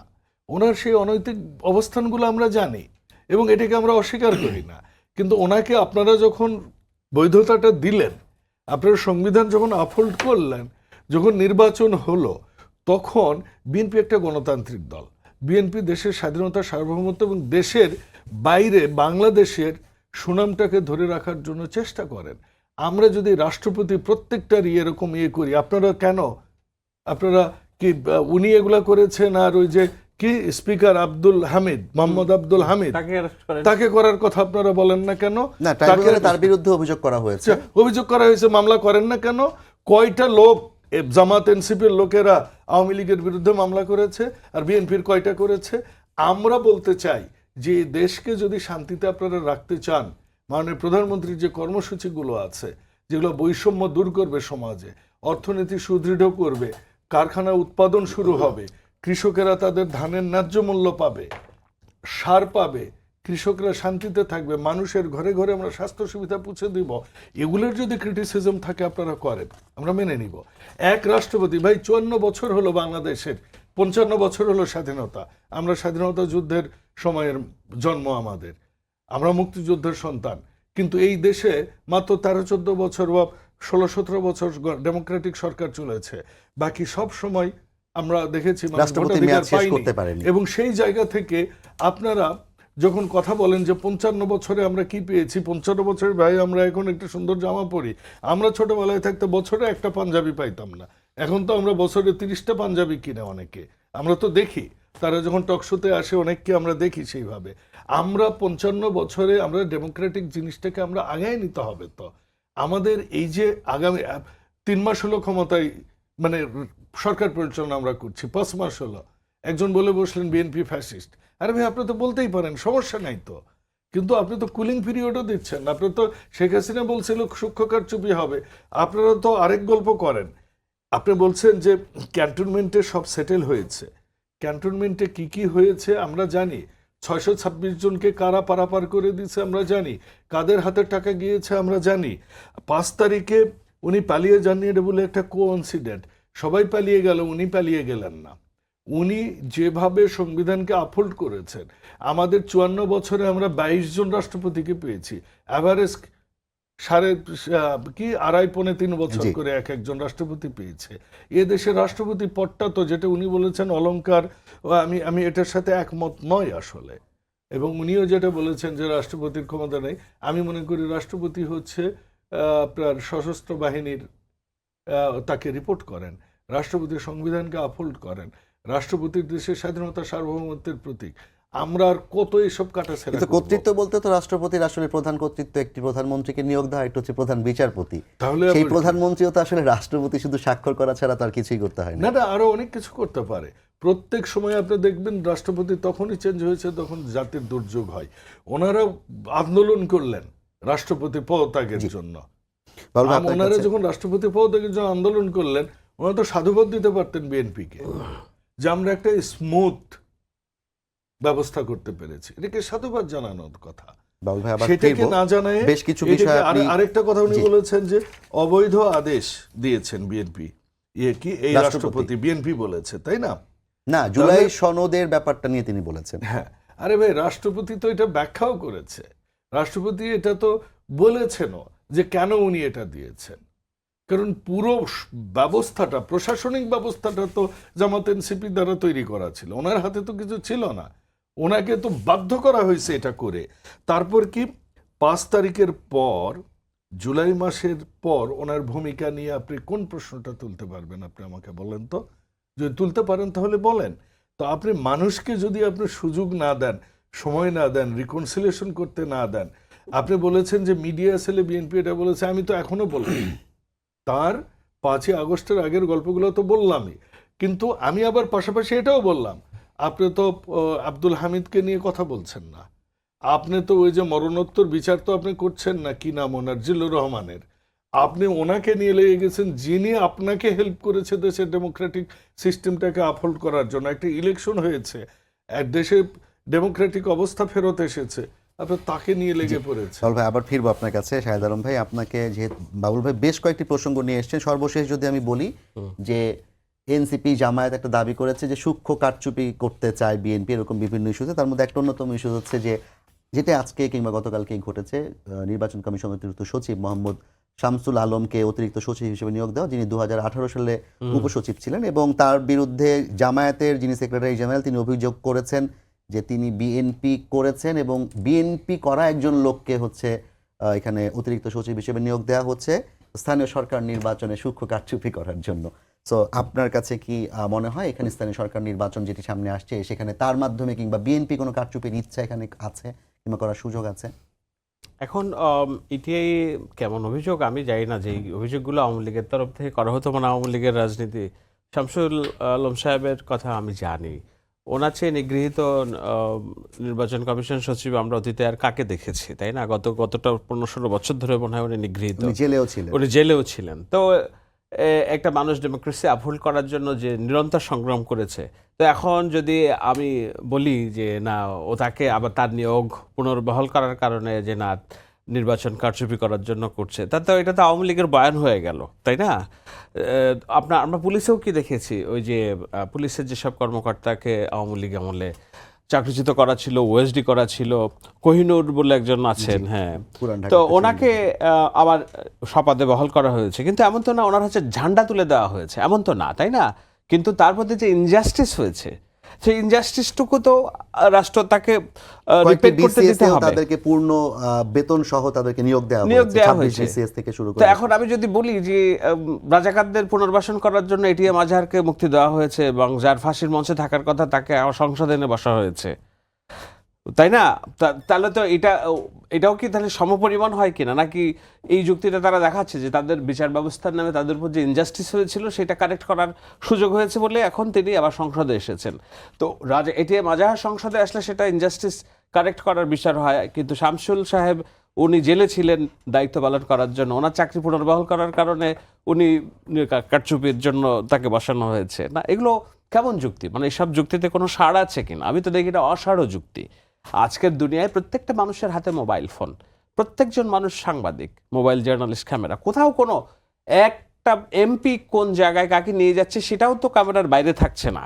ওনার সেই অনৈতিক অবস্থানগুলো আমরা জানি এবং এটাকে আমরা অস্বীকার করি না। কিন্তু ওনাকে আপনারা যখন বৈধতাটা দিলেন, আপনারা সংবিধান যখন আপহোল্ড করলেন, যখন নির্বাচন হলো, তখন বিএনপি একটা গণতান্ত্রিক দল। বিএনপি দেশের স্বাধীনতা, সার্বভৌমত্ব এবং দেশের বাইরে বাংলাদেশের সুনামটাকে ধরে রাখার জন্য চেষ্টা করেন। আমরা যদি রাষ্ট্রপতি প্রত্যেকটারই এরকম করি, আপনারা কেন, আপনারা কি উনি এগুলা করেছেন? আর ওই যে কি স্পিকার আব্দুল হামিদ, মোহাম্মদ আব্দুল হামিদ,
তাকে arrest করেন।
তাকে করার কথা আপনারা বলেন না কেন?
না, ট্রাইব্যুনালে তার বিরুদ্ধে অভিযোগ করা হয়েছে।
অভিযোগ করা হয়েছে, মামলা করেন না কেন? কয়টা লোক জামাত এনসিপির লোকেরা আওয়ামী লীগের বিরুদ্ধে মামলা করেছে, আর বিএনপির কয়টা করেছে? আমরা বলতে চাই যে দেশকে যদি শান্তিতে আপনারা রাখতে চান, মাননীয় প্রধানমন্ত্রীর যে কর্মসূচিগুলো আছে, যেগুলো বৈষম্য দূর করবে সমাজে, অর্থনীতি সুদৃঢ় করবে, কারখানা উৎপাদন শুরু হবে, কৃষকেরা তাদের ধানের ন্যায্য মূল্য পাবে, সার পাবে, কৃষকরা শান্তিতে থাকবে, মানুষের ঘরে ঘরে আমরা স্বাস্থ্য সুবিধা পৌঁছে দিব, এগুলোর যদি ক্রিটিসিজম থাকে আপনারা করেন, আমরা মেনে নিব। এক রাষ্ট্রপতি, ভাই 54 বছর হলো বাংলাদেশের, 55 বছর হলো স্বাধীনতা, আমরা স্বাধীনতা যুদ্ধের সময়ের জন্ম আমাদের, আমরা মুক্তিযুদ্ধের সন্তান, কিন্তু এই দেশে মাত্র 13-14 বছর বা 16-17 বছর ডেমোক্রেটিক সরকার চলেছে। বাকি সব সময় আমরা দেখেছি
রাষ্ট্রপতি মেয়াদ শেষ করতে পারেনি।
এবং সেই জায়গা থেকে আপনারা যখন কথা বলেন যে 55 বছরে আমরা কি পেয়েছি, 55 বছরের ভাই আমরা এখন একটা সুন্দর জামা পরি, আমরা ছোটবেলায় থাকতে বছরে একটা পাঞ্জাবি পাইতাম না, এখন তো আমরা বছরে 30টা পাঞ্জাবি কিনে অনেকে, আমরা তো দেখি, তারা যখন টকশোতে আসে অনেককে আমরা দেখি। সেইভাবে আমরা 55 বছরে আমরা ডেমোক্রেটিক জিনিসটাকে আমরা আগায় নিতে হবে। তো আমাদের এই যে আগামী 3 মাস হলো ক্ষমতায়, মানে সরকার পরিচালনা আমরা করছি, 5 মাস হলো, একজন বলে বসলেন বিএনপি ফ্যাসিস্ট। আরে ভাই, আপনি তো বলতেই পারেন, সমস্যা নাই তো, কিন্তু আপনি তো কুলিং পিরিয়ডও দিচ্ছেন না। আপনি তো, শেখ হাসিনা বলছিল সূক্ষ্ম কারচুপি হবে, আপনারা তো আরেক গল্প করেন। আপনি বলছেন যে ক্যান্টনমেন্টে সব সেটেল হয়েছে, ক্যান্টনমেন্টে কি কি হয়েছে আমরা জানি, 626 জনকে কারা পারাপার করে দিয়েছে আমরা জানি, কাদের হাতে টাকা গিয়েছে আমরা জানি। 5 তারিখে উনি পালিয়ে যাননি, এটা বলে একটা কোইন্সিডেন্ট, সবাই পালিয়ে গেল, উনি পালিয়ে গেলেন না। উনি যেভাবে সংবিধানকে আপহোল্ড করেছেন, আমাদের 54 বছরে আমরা 22 জন রাষ্ট্রপতিকে পেয়েছি, অ্যাভারেজ 2.5-3 বছর করে এক একজন রাষ্ট্রপতি পেয়েছে। এ দেশের রাষ্ট্রপতি পদটা তো, যেটা উনি বলেছেন অলংকার, আমি এটার সাথে একমত নয় আসলে। এবং উনিও যেটা বলেছেন যে রাষ্ট্রপতির ক্ষমতা নেই, আমি মনে করি রাষ্ট্রপতি হচ্ছে আপনার সশস্ত্র বাহিনীর, তাকে রিপোর্ট করেন, রাষ্ট্রপতি সংবিধানকে আপহোল্ড করেন, রাষ্ট্রপতির দেশের স্বাধীনতা সার্বভৌমত্বের প্রতীক। আমরা আর কত এসব কাটাছেড়া
কিন্তু কর্তৃত্ব বলতে তো রাষ্ট্রপতির আসলে প্রধান কর্তৃত্ব একটি প্রধানমন্ত্রীকে নিয়োগ দেওয়া, একটা হচ্ছে প্রধান বিচারপতি।
তাহলে
সেই প্রধানমন্ত্রীও তো আসলে রাষ্ট্রপতি শুধু স্বাক্ষর করা ছাড়া তার কিছুই করতে হয় না।
না, আরো অনেক কিছু করতে পারে। প্রত্যেক সময় আপনি দেখবেন রাষ্ট্রপতি তখনই চেঞ্জ হয়েছে যখন জাতির দুর্যোগ হয়। ওনারা আন্দোলন করলেন রাষ্ট্রপতি পদত্যাগের জন্য, ওনারা যখন রাষ্ট্রপতি পদত্যাগের জন্য আন্দোলন করলেন, ওনারা তো সাধুবাদ দিতে পারতেন বিএনপিকে যে আমরা একটা স্মুথ ব্যবস্থা করতে পেরেছি, এটাকে সাধুবাদ জানানোর কথা। সেটাকে না জানায়
বেশ কিছু বিষয়
আরেকটা কথা উনি বলেছেন যে অবৈধ আদেশ দিয়েছেন বিএনপি, কি এই রাষ্ট্রপতি, বিএনপি বলেছে, তাই না?
না, জুলাই সনদের ব্যাপারটা নিয়ে তিনি বলেছেন।
হ্যাঁ, আরে ভাই, রাষ্ট্রপতি তো এটা ব্যাখ্যাও করেছে, রাষ্ট্রপতি এটা তো বলেছেনও যে কেন উনি এটা দিয়েছেন। কারণ পুরো ব্যবস্থাটা, প্রশাসনিক ব্যবস্থাটা তো জামাত এনসিপি দ্বারা তৈরি করা ছিল, ওনার হাতে তো কিছু ছিল না, ওনাকে তো বাধ্য করা হয়েছে এটা করে। তারপর কি 5 তারিখের পর, জুলাই মাসের পর ওনার ভূমিকা নিয়ে আপনি কোন প্রশ্নটা তুলতে পারবেন? আপনি আমাকে বলেন তো, যদি তুলতে পারেন তাহলে বলেন। তো আপনি মানুষকে যদি আপনি সুযোগ না দেন, সময় না দেন, রিকনসিলিয়েশন করতে না দেন, আপনি বলেছেন যে মিডিয়া সেলে বিএনপি এটা বলেছে, আমি তো এখনো বলি, তার 5ই আগস্টের আগের গল্পগুলো তো বললামই, কিন্তু আমি আবার পাশাপাশি এটাও বললাম, আপনি তো আব্দুল হামিদকে নিয়ে কথা বলছেন না, আপনি তো ওই যে মরণোত্তর বিচার তো আপনি করছেন না, কি নাম ওনার, জিল্লুর রহমানের, আপনি ওনাকে নিয়ে লেগে গেছেন, যিনি আপনাকে হেল্প করেছে দেশের ডেমোক্রেটিক সিস্টেমটাকে আপহোল্ড করার জন্য। একটা ইলেকশন হয়েছে, এক দেশে ডেমোক্রেটিক অবস্থা ফেরত এসেছে, আপনি তাকে নিয়ে লেগে পড়েছে।
বাবুল ভাই, আবার ফিরবো আপনার কাছে। শাহেদ আলম ভাই, আপনাকে যেহেতু বাবুল ভাই বেশ কয়েকটি প্রসঙ্গ নিয়ে এসেছেন, সর্বশেষ যদি আমি বলি যে এনসিপি জামায়াত একটা দাবি করেছে যে সূক্ষ্ম কারচুপি করতে চায় বিএনপি, এরকম বিভিন্ন ইস্যুতে। তার মধ্যে একটা অন্যতম ইস্যু হচ্ছে যে যেটা আজকে কিংবা গতকালকেই ঘটেছে, নির্বাচন কমিশন অতিরিক্ত সচিব মোহাম্মদ শামসুল আলমকে অতিরিক্ত সচিব হিসেবে নিয়োগ দেওয়া, যিনি 2018 সালে উপসচিব ছিলেন, এবং তার বিরুদ্ধে জামায়াতের যিনি সেক্রেটারি জেনারেল তিনি অভিযোগ করেছেন যে তিনি বিএনপি করেছেন এবং বিএনপি করা একজন লোককে হচ্ছে এখানে অতিরিক্ত সচিব হিসেবে নিয়োগ দেওয়া হচ্ছে স্থানীয় সরকার নির্বাচনে সূক্ষ্ম কারচুপি করার জন্য। সো আপনার কাছে কি মনে হয় এখানে স্থানীয় সরকার নির্বাচন যেটি সামনে আসছে সেখানে তার মাধ্যমে কিংবা বিএনপি কোনো কারচুপির ইচ্ছা এখানে আছে কিংবা করার সুযোগ আছে?
এখন এটিআই কেমন অভিযোগ আমি জানি না, যে এই অভিযোগগুলো আওয়ামী লীগের তরফ থেকে করা হতো, মানে আওয়ামী লীগের রাজনীতি। শামসুল আলম সাহেবের কথা আমি জানি, ওনার চেয়ে নিগৃহীত নির্বাচন কমিশন সচিব আমরা অতীতে আর কাকে দেখেছি, তাই না? গতটা 15-16 বছর ধরে মনে হয় উনি নিগৃহীত,
উনি জেলেও ছিলেন।
উনি জেলেও ছিলেন। তো একটা মানুষ ডেমোক্রেসি আপহোল্ড করার জন্য যে নিরন্তর সংগ্রাম করেছে, তো এখন যদি আমি বলি যে না, ও তাকে আবার তার নিয়োগ পুনর্বহাল করার কারণে যে না নির্বাচন কারচুপি করার জন্য করছে, তাতে এটা তো আওয়ামী লীগের বয়ান হয়ে গেল, তাই না? আমরা পুলিশেও কি দেখেছি, ওই যে পুলিশের যেসব কর্মকর্তাকে আওয়ামী লীগ আমলে চাকরিচ্যুত করা ছিল, ওএসডি করা ছিল, কোহিনুর বলে একজন আছেন, হ্যাঁ,
পুরান ঢাকা
তো ওনাকে আবার সপাদে বহাল করা হয়েছে। কিন্তু এমন তো না ওনার হচ্ছে ঝান্ডা তুলে দেওয়া হয়েছে, এমন তো না, তাই না? কিন্তু তার মধ্যে যে ইনজাস্টিস হয়েছে, সেই ইনজাস্টিসটুকু তো রাষ্ট্র তাকে রিপেট করতে দিতে হবে।
তাদেরকে পূর্ণ বেতন সহ তাদেরকে নিয়োগ দেওয়া হয়েছে বিসিএস থেকে শুরু
তো
করে।
এখন আমি যদি বলি যে রাজাকারদের পুনর্বাসন করার জন্য এটিএম আজহারকে মুক্তি দেওয়া হয়েছে এবং যার ফাঁসির মঞ্চে থাকার কথা তাকে সংসদে এনে বসা হয়েছে, তাই না? তাহলে তো এটাও কি তাহলে সমপরিমাণ হয় কিনা? নাকি এই যুক্তিটা তারা দেখাচ্ছে যে তাদের বিচার ব্যবস্থার নামে তাদের উপর যে ইনজাস্টিস হয়েছিল সেটা কারেক্ট করার সুযোগ হয়েছে বলে এখন তিনি আবার সংসদে এসেছেন। তো এটিএম আজহার সংসদে আসলে সেটা ইনজাস্টিস কারেক্ট করার বিচার হয়, কিন্তু শামসুল সাহেব উনি জেলে ছিলেন দায়িত্ব পালন করার জন্য, ওনার চাকরি পুনর্বহাল করার কারণে উনি কারচুপির জন্য তাকে বসানো হয়েছে না। এগুলো কেমন যুক্তি? মানে এসব যুক্তিতে কোনো সাড় আছে কিনা? আমি তো দেখি এটা অসাড় যুক্তি। আজকের দুনিয়ায় প্রত্যেকটা মানুষের হাতে মোবাইল ফোন, প্রত্যেকজন মানুষ সাংবাদিক, মোবাইল জার্নালিস্ট, ক্যামেরা। কোথাও কোনো একটা এমপি কোন জায়গায় কাকে নিয়ে যাচ্ছে সেটাও তো ক্যামেরার বাইরে থাকছে না।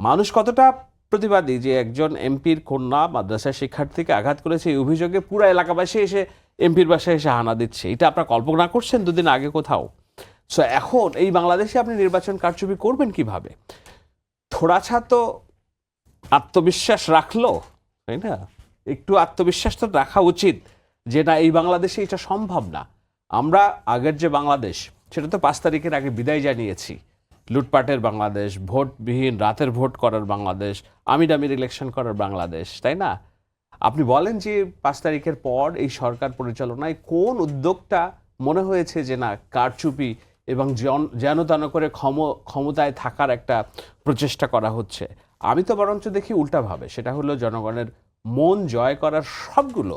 মানুষ কতটা প্রতিবাদী যে একজন এমপির কন্যা মাদ্রাসার শিক্ষার্থীকে আঘাত করেছে, এই অভিযোগে পুরো এলাকাবাসী এসে এমপির বাসায় এসে হানা দিচ্ছে। এটা আপনারা কল্পনা করছেন দুদিন আগে কোথাও? সো এখন এই বাংলাদেশে আপনি নির্বাচন কারচুপি করবেন কিভাবে? থোড়াছা তো আত্মবিশ্বাস রাখলো, তাই না? একটু আত্মবিশ্বাস তো রাখা উচিত যে না, এই বাংলাদেশে এটা সম্ভব না। আমরা আগের যে বাংলাদেশ, সেটা তো 5 তারিখের আগে বিদায় জানিয়েছি। লুটপাটের বাংলাদেশ, ভোটবিহীন রাতের ভোট করার বাংলাদেশ, আমির ইলেকশন করার বাংলাদেশ, তাই না? আপনি বলেন যে 5 তারিখের পর এই সরকার পরিচালনায় কোন উদ্যোগটা মনে হয়েছে যে না কারচুপি এবং যেন তেন করে ক্ষমতায় থাকার একটা প্রচেষ্টা করা হচ্ছে? আমি তো বরঞ্চ দেখি উল্টাভাবে, সেটা হলো জনগণের মন জয় করার সবগুলো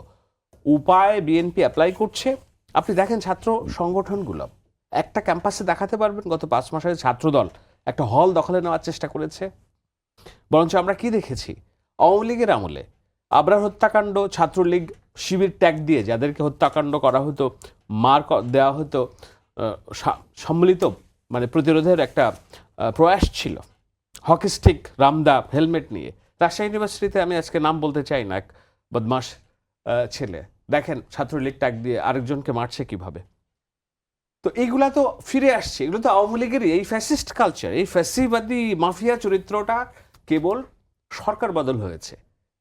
উপায় বিএনপি অ্যাপ্লাই করছে। আপনি দেখেন ছাত্র সংগঠনগুলো একটা ক্যাম্পাসে দেখাতে পারবেন গত 5 মাসে ছাত্রদল একটা হল দখলে নেওয়ার চেষ্টা করেছে। বরঞ্চ আমরা কি দেখেছি, আওয়ামী লীগের আমলে আবরার হত্যাকাণ্ড, ছাত্রলীগ শিবির ট্যাগ দিয়ে যাদেরকে হত্যাকাণ্ড করা হতো, মার দেওয়া হতো, সম্মিলিত মানে প্রতিরোধের একটা প্রয়াস ছিল। হকি স্টিক, রামদা, হেলমেট নিয়ে রাজশাহী ইউনিভার্সিটিতে, আমি আজকে নাম বলতে চাই না, এক বদমাস ছেলে দেখেন ছাত্রলীগ ট্যাগ দিয়ে আরেকজনকে মারছে কিভাবে। তো এইগুলা তো ফিরে আসছে, এগুলো তো আওয়ামী লীগেরই। এই ফ্যাসিস্ট কালচার, এই ফ্যাসিবাদী মাফিয়া চরিত্রটা কেবল সরকার বদল হয়েছে,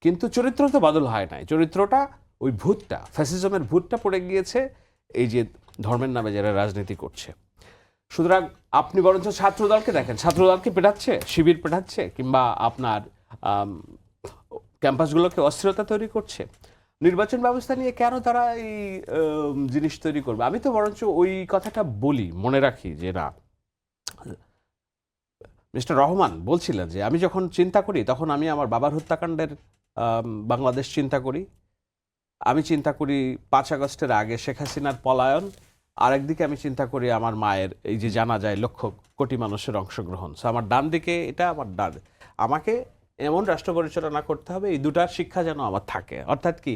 কিন্তু চরিত্র তো বদল হয় নাই। চরিত্রটা ওই ভূতটা, ফ্যাসিজমের ভূতটা পড়ে গিয়েছে এই যে ধর্মের নামে যারা রাজনীতি করছে। সুতরাং আপনি বরঞ্চ ছাত্রদলকে দেখেন, ছাত্রদলকে পেটাচ্ছে, শিবির পেটাচ্ছে, কিংবা আপনার ক্যাম্পাসগুলোকে অস্থিরতা তৈরি করছে। নির্বাচন ব্যবস্থা নিয়ে কেন তারা এই জিনিস তৈরি করবে? আমি তো বরঞ্চ ওই কথাটা বলি, মনে রাখি যে না, মিস্টার রহমান বলছিলেন যে আমি যখন চিন্তা করি তখন আমি আমার বাবার হত্যাকাণ্ডের বাংলাদেশ চিন্তা করি, আমি চিন্তা করি 5 আগস্টের আগে শেখ হাসিনার পলায়ন, আর একদিকে আমি চিন্তা করি আমার মায়ের এই যে জানা যায় লক্ষ কোটি মানুষের অংশগ্রহণ। সো আমার ডান দিকে এটা, আমার ডান, আমাকে এমন রাষ্ট্র পরিচালনা করতে হবে এই দুটার শিক্ষা যেন আমার থাকে। অর্থাৎ কি,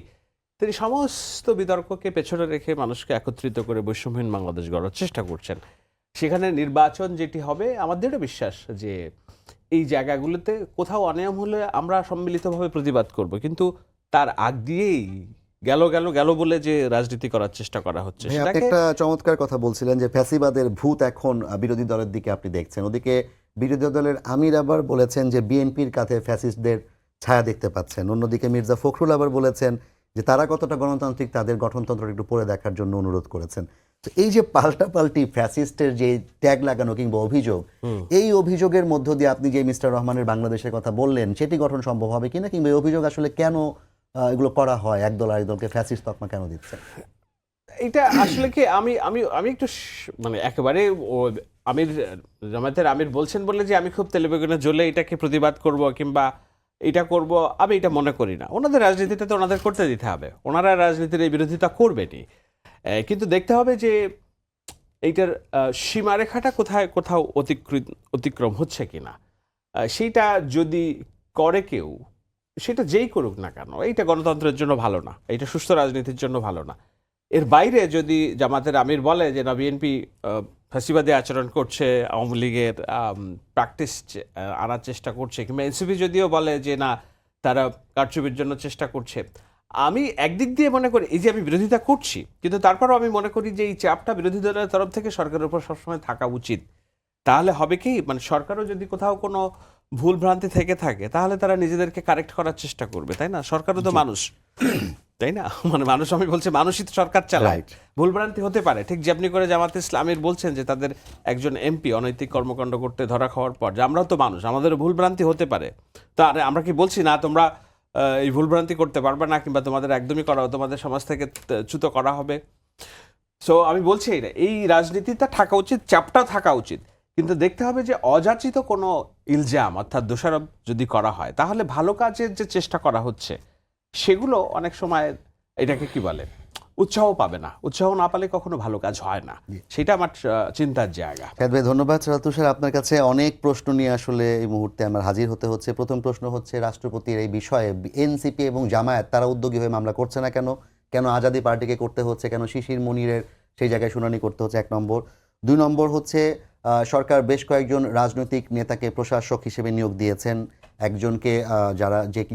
তিনি সমস্ত বিতর্ককে পেছনে রেখে মানুষকে একত্রিত করে বৈষম্যহীন বাংলাদেশ গড়ার চেষ্টা করছেন। সেখানে নির্বাচন যেটি হবে আমাদেরও বিশ্বাস যে এই জায়গাগুলোতে কোথাও অনিয়ম হলে আমরা সম্মিলিতভাবে প্রতিবাদ করব, কিন্তু তার আগ দিয়েই গেল বলে যে রাজনীতি করার চেষ্টা করা হচ্ছে
ভাই, আপনি
সেটাকে
একটা চমৎকার কথা বলছিলেন যে ফ্যাসিবাদের ভূত এখন বিরোধী দলের দিকে আপনি দেখছেন। ওদিকে বিরোধী দলের আমির আবার বলেছেন যে বিএনপির কাছে ফ্যাসিস্টদের ছায়া দেখতে পাচ্ছেন। অন্যদিকে মির্জা ফখরুল আবার বলেছেন যে তারা কতটা গণতান্ত্রিক তাদের গঠনতন্ত্র একটু পড়ে দেখার জন্য অনুরোধ করেছেন। তো এই যে পাল্টাপাল্টি ফ্যাসিস্টের যে ট্যাগ লাগানো কিংবা অভিযোগ, এই অভিযোগের মধ্য দিয়ে আপনি যে মিস্টার রহমানের বাংলাদেশের কথা বললেন সেটি গঠন সম্ভব হবে কিনা, কিংবা এই অভিযোগ আসলে কেন এগুলো করা হয়, একদল আরেকদলকে ফ্যাসিস্ট তকমা কেন দিচ্ছে?
এটা আসলে কি আমি আমি আমি একটু মানে একেবারে আমির জামায়াতের আমির বলছেন বলে যে আমি খুব তেলেবেগুনে জ্বলে এটাকে প্রতিবাদ করব কিংবা এটা করব, আমি এটা মনে করি না। ওনাদের রাজনীতিটা তো ওনাদের করতে দিতে হবে, ওনারা রাজনীতির এই বিরোধিতা করবেনই, কিন্তু দেখতে হবে যে এইটার সীমারেখাটা কোথাও অতিক্রম হচ্ছে কিনা। সেইটা যদি করে কেউ, সেটা যেই করুক না কেন, এইটা গণতন্ত্রের জন্য ভালো না, এইটা সুস্থ রাজনীতির জন্য ভালো না। এর বাইরে যদি জামাতের আমির বলে যে না বিএনপি ফ্যাসিবাদী আচরণ করছে, আওয়ামী লীগের প্র্যাকটিস আনার চেষ্টা করছে, কিংবা এনসিপি যদিও বলে যে না তারা কারচুপির জন্য চেষ্টা করছে, আমি একদিক দিয়ে মনে করি এই যে আমি বিরোধিতা করছি, কিন্তু তারপরও আমি মনে করি যে এই চাপটা বিরোধী দলের তরফ থেকে সরকারের উপর সবসময় থাকা উচিত। তাহলে হবে কি, মানে সরকারও যদি কোথাও কোনো ভুল ভ্রান্তি থেকে থাকে তাহলে তারা নিজেদেরকে কারেক্ট করার চেষ্টা করবে, তাই না? সরকারও তো মানুষ, তাই না? মানে মানুষ, আমি বলছি মানুষই তো সরকার চালায়, ভুল ভ্রান্তি হতে পারে। ঠিক যেমনি করে জামাতে ইসলামীর বলছেন যে তাদের একজন এমপি অনৈতিক কর্মকাণ্ড করতে ধরা খাওয়ার পর যে আমরাও তো মানুষ, আমাদেরও ভুল ভ্রান্তি হতে পারে। তো আমরা কি বলছি না তোমরা এই ভুল ভ্রান্তি করতে পারবে না, কিংবা তোমাদের একদমই করা, তোমাদের সমাজ থেকে চ্যুত করা হবে? সো আমি বলছি এই রাজনীতিটা থাকা উচিত, চাপটাও থাকা উচিত, কিন্তু দেখতে হবে যে অযাচিত কোনো ইলজাম অর্থাৎ দোষারোপ যদি করা হয় তাহলে ভালো কাজের যে চেষ্টা করা হচ্ছে সেগুলো অনেক সময় এটাকে কি বলে উৎসাহ পাবে না, উৎসাহ না পেলে কখনো ভালো কাজ হয় না, সেটা আমার চিন্তার জায়গা।
শাহেদ ভাই ধন্যবাদ। তুষার, আপনার কাছে অনেক প্রশ্ন নিয়ে আসলে এই মুহূর্তে আমার হাজির হতে হচ্ছে। প্রথম প্রশ্ন হচ্ছে রাষ্ট্রপতির এই বিষয়ে এনসিপি এবং জামায়াত তারা উদ্যোগী হয়ে মামলা করছে না কেন? কেন আজাদি পার্টিকে করতে হচ্ছে? কেন শিশির মনিরের সেই জায়গায় শুনানি করতে হচ্ছে? 1 নম্বর। 2 নম্বর হচ্ছে সরকার বেশ কয়েকজন রাজনৈতিক নেতাকে প্রশাসক হিসেবে নিয়োগ দিয়েছেন। একজনকে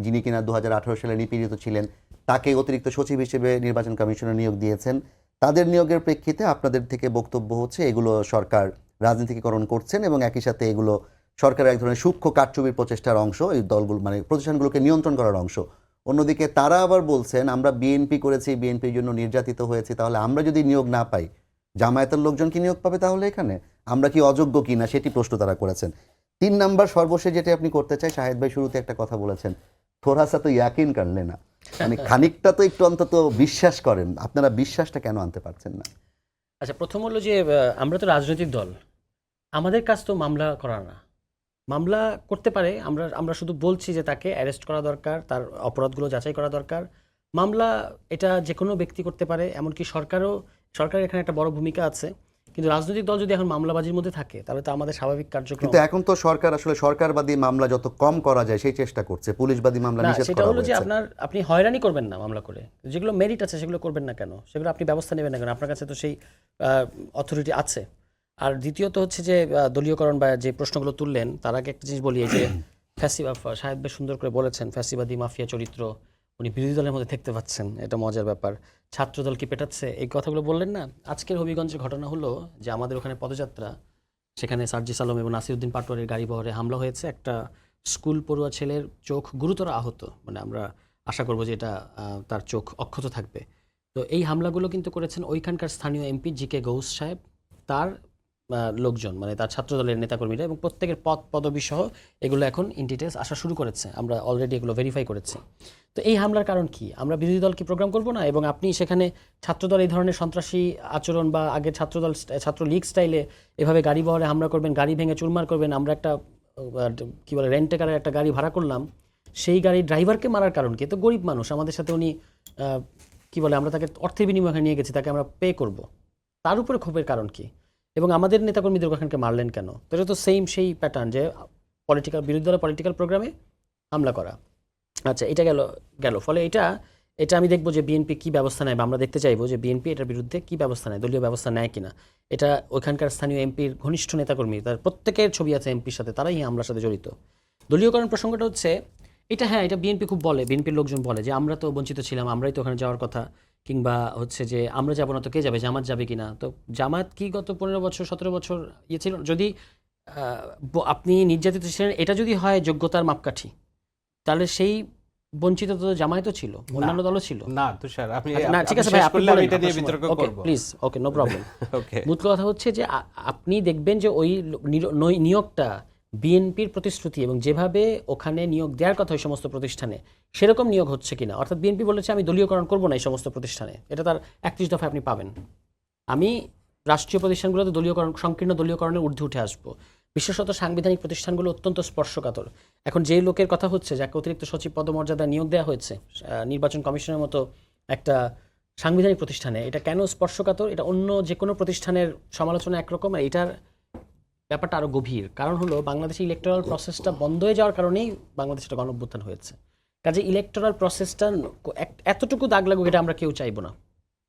যিনি কিনা 2018 সালে নিপীড়িত ছিলেন তাকে অতিরিক্ত সচিব হিসেবে নির্বাচন কমিশনে নিয়োগ দিয়েছেন। তাদের নিয়োগের প্রেক্ষিতে আপনাদের থেকে বক্তব্য হচ্ছে এগুলো সরকার রাজনীতিকরণ করছেন এবং একই সাথে এগুলো সরকারের এক ধরনের সূক্ষ্ম কারচুপির প্রচেষ্টার অংশ, এই দলগুলো মানে প্রতিষ্ঠানগুলোকে নিয়ন্ত্রণ করার অংশ। অন্যদিকে তারা আবার বলছেন আমরা বিএনপি করেছি, বিএনপির জন্য নির্যাতিত হয়েছি, তাহলে আমরা যদি নিয়োগ না পাই জামায়াতের লোকজন কি নিয়োগ পাবে তাহলে এখানে? আমরা কি অযোগ্য কিনা সেটি প্রশ্ন তারা করেছেন। 3 নাম্বার সর্বশেষ যেটা আপনি করতে চাই, শাহেদ ভাই শুরুতে একটা কথা বলেছেন, থোড়া সা তো ইয়াকিন করলে না, মানে খানিকটা তো একটু অন্তত বিশ্বাস করেন। আপনারা বিশ্বাসটা কেন আনতে পারছেন না?
আচ্ছা, প্রথম হলো যে আমরা তো রাজনৈতিক দল, আমাদের কাজ তো মামলা করা না। মামলা করতে পারে, আমরা শুধু বলছি যে তাকে অ্যারেস্ট করা দরকার, তার অপরাধগুলো যাচাই করা দরকার। মামলা এটা যে কোনো ব্যক্তি করতে পারে, এমনকি সরকারের এখানে একটা বড় ভূমিকা আছে। কিন্তু রাজনৈতিক দল যদি এখন মামলাবাজির মধ্যে থাকে তাহলে তো আমাদের স্বাভাবিক কার্যক্রম।
কিন্তু এখন তো সরকার আসলে সরকারবাদী মামলা যত কম করা যায় সেই চেষ্টা করছে, পুলিশবাদী মামলা
না,
নিষেধ
সেটা
করা
হলো যে
হয়েছে।
আপনি হয়রানি করবেন না মামলা করে, যেগুলো মেরিট আছে সেগুলো করবেন না কেন, সেগুলো আপনি ব্যবস্থা নেবেন না কেন? আপনার কাছে তো সেই অথরিটি আছে। আর দ্বিতীয়ত হচ্ছে যে দলীয়করণ বা যে প্রশ্নগুলো তুললেন তার আগে একটা জিনিস বলি, এই যে শাহেদ ভাই সুন্দর করে বলেছেন ফ্যাসিবাদী মাফিয়া চরিত্র উনি বিরোধী দলের মধ্যে দেখতে পাচ্ছেন, এটা মজার ব্যাপার। ছাত্রদল কি পেটাচ্ছে, এই কথাগুলো বললেন না। আজকের হবিগঞ্জের ঘটনা হলো যে আমাদের ওখানে পদযাত্রা, সেখানে সার্জিস আলম এবং নাসিরউদ্দিন পাটোয়ারির গাড়ি বহরে হামলা হয়েছে। একটা স্কুল পড়ুয়া ছেলের চোখ গুরুতর আহত, মানে আমরা আশা করবো যে এটা তার চোখ অক্ষত থাকবে। তো এই হামলাগুলো কিন্তু করেছেন ওইখানকার স্থানীয় এমপি জি.কে. গৌস সাহেব, তার লোকজন, মানে তার ছাত্রদলের নেতাকর্মীরা, এবং প্রত্যেকের পদবি সহ এগুলো এখন ইন ডিটেলস আসা শুরু করেছে। আমরা অলরেডি এগুলো ভেরিফাই করেছি। তো এই হামলার কারণ কি? আমরা বিরোধী দল কি প্রোগ্রাম করবো না? এবং আপনি সেখানে ছাত্রদল এই ধরনের সন্ত্রাসী আচরণ বা আগের ছাত্রলীগ স্টাইলে এভাবে গাড়ি বহরে হামলা করবেন, গাড়ি ভেঙে চুরমার করবেন। আমরা একটা কি বলে রেন্টেকারের একটা গাড়ি ভাড়া করলাম, সেই গাড়ির ড্রাইভারকে মারার কারণ কি? তো গরিব মানুষ, আমাদের সাথে উনি কি বলে, আমরা তাকে অর্থের বিনিময়ে নিয়ে গেছি, তাকে আমরা পে করব, তার উপরে ক্ষোভের কারণ কি? এবং আমাদের নেতাকর্মীদের ওখানকে মারলেন কেন? তো এটা তো সেই প্যাটার্ন যে বিরোধী দলের পলিটিক্যাল প্রোগ্রামে হামলা করা। আচ্ছা, এটা গেল। ফলে এটা এটা আমি দেখবো যে বিএনপি কি ব্যবস্থা নেয়, বা আমরা দেখতে চাইবো যে বিএনপি এটার বিরুদ্ধে কি ব্যবস্থা নেয়, দলীয় ব্যবস্থা নেয় কিনা। এটা ওইখানকার স্থানীয় এমপির ঘনিষ্ঠ নেতাকর্মী, তার প্রত্যেকের ছবি আছে এমপির সাথে, তারাই হামলার সাথে জড়িত। দলীয়করণ প্রসঙ্গটা হচ্ছে এটা, হ্যাঁ এটা বিএনপি খুব বলে, বিএনপির লোকজন বলে যে আমরা তো বঞ্চিত ছিলাম, আমরাই তো ওখানে যাওয়ার কথা, কিংবা হচ্ছে যে আমরা যাবো না তো কে যাবে, জামাত যাবে কিনা। তো জামাত কি গত 15 বছর 17 বছর ইয়ে ছিল? যদি আপনি নির্যাতিত ছিলেন এটা যদি হয় যোগ্যতার মাপকাঠি, তাহলে সেই বঞ্চিত তো জামায়াতও ছিল, অন্যান্য দলও ছিল।
না তুষার, আপনি
না ঠিক আছে ভাই, আপনি
করলে আমি
বলেন
এটা নিয়ে
আপনার
বিতর্ক
সময়। ওকে
করব।
Please, okay no problem.
Okay,
মূল কথা হচ্ছে যে আপনি দেখবেন যে ওই নিয়োগটা বিএনপির প্রতিশ্রুতি এবং যেভাবে ওখানে নিয়োগ দেওয়ার কথা ওই সমস্ত প্রতিষ্ঠানে সেরকম নিয়োগ হচ্ছে কিনা। অর্থাৎ বিএনপি বলেছে আমি দলীয়করণ করবো না এই সমস্ত প্রতিষ্ঠানে, এটা তার 31 দফায় আপনি পাবেন। আমি রাষ্ট্রীয় প্রতিষ্ঠানগুলোতে দলীয়করণ, সংকীর্ণ দলীয়করণের ঊর্ধ্বে উঠে আসবো। বিশেষত সাংবিধানিক প্রতিষ্ঠানগুলো অত্যন্ত স্পর্শকাতর। এখন যে লোকের কথা হচ্ছে, যাকে অতিরিক্ত সচিব পদমর্যাদা নিয়োগ দেওয়া হয়েছে নির্বাচন কমিশনের মতো একটা সাংবিধানিক প্রতিষ্ঠানে, এটা কেন স্পর্শকাতর? এটা অন্য যে কোনো প্রতিষ্ঠানের সমালোচনা একরকম, আর এটার ব্যাপারটা আরও গভীর। কারণ হলো বাংলাদেশে ইলেকটোরাল প্রসেসটা বন্ধ হয়ে যাওয়ার কারণেই বাংলাদেশে একটা গণঅভ্যুত্থান হয়েছে। কাজে ইলেকটোরাল প্রসেসটা এতটুকু দাগ লাগুক এটা আমরা কেউ চাইবো না,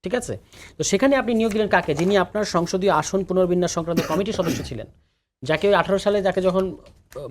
ঠিক আছে? তো সেখানে আপনি নিয়োগ দিলেন কাকে? যিনি আপনার সংসদীয় আসন পুনর্বিন্যাস সংক্রান্ত কমিটির সদস্য ছিলেন, যাকে ওই 18 সালে যাকে যখন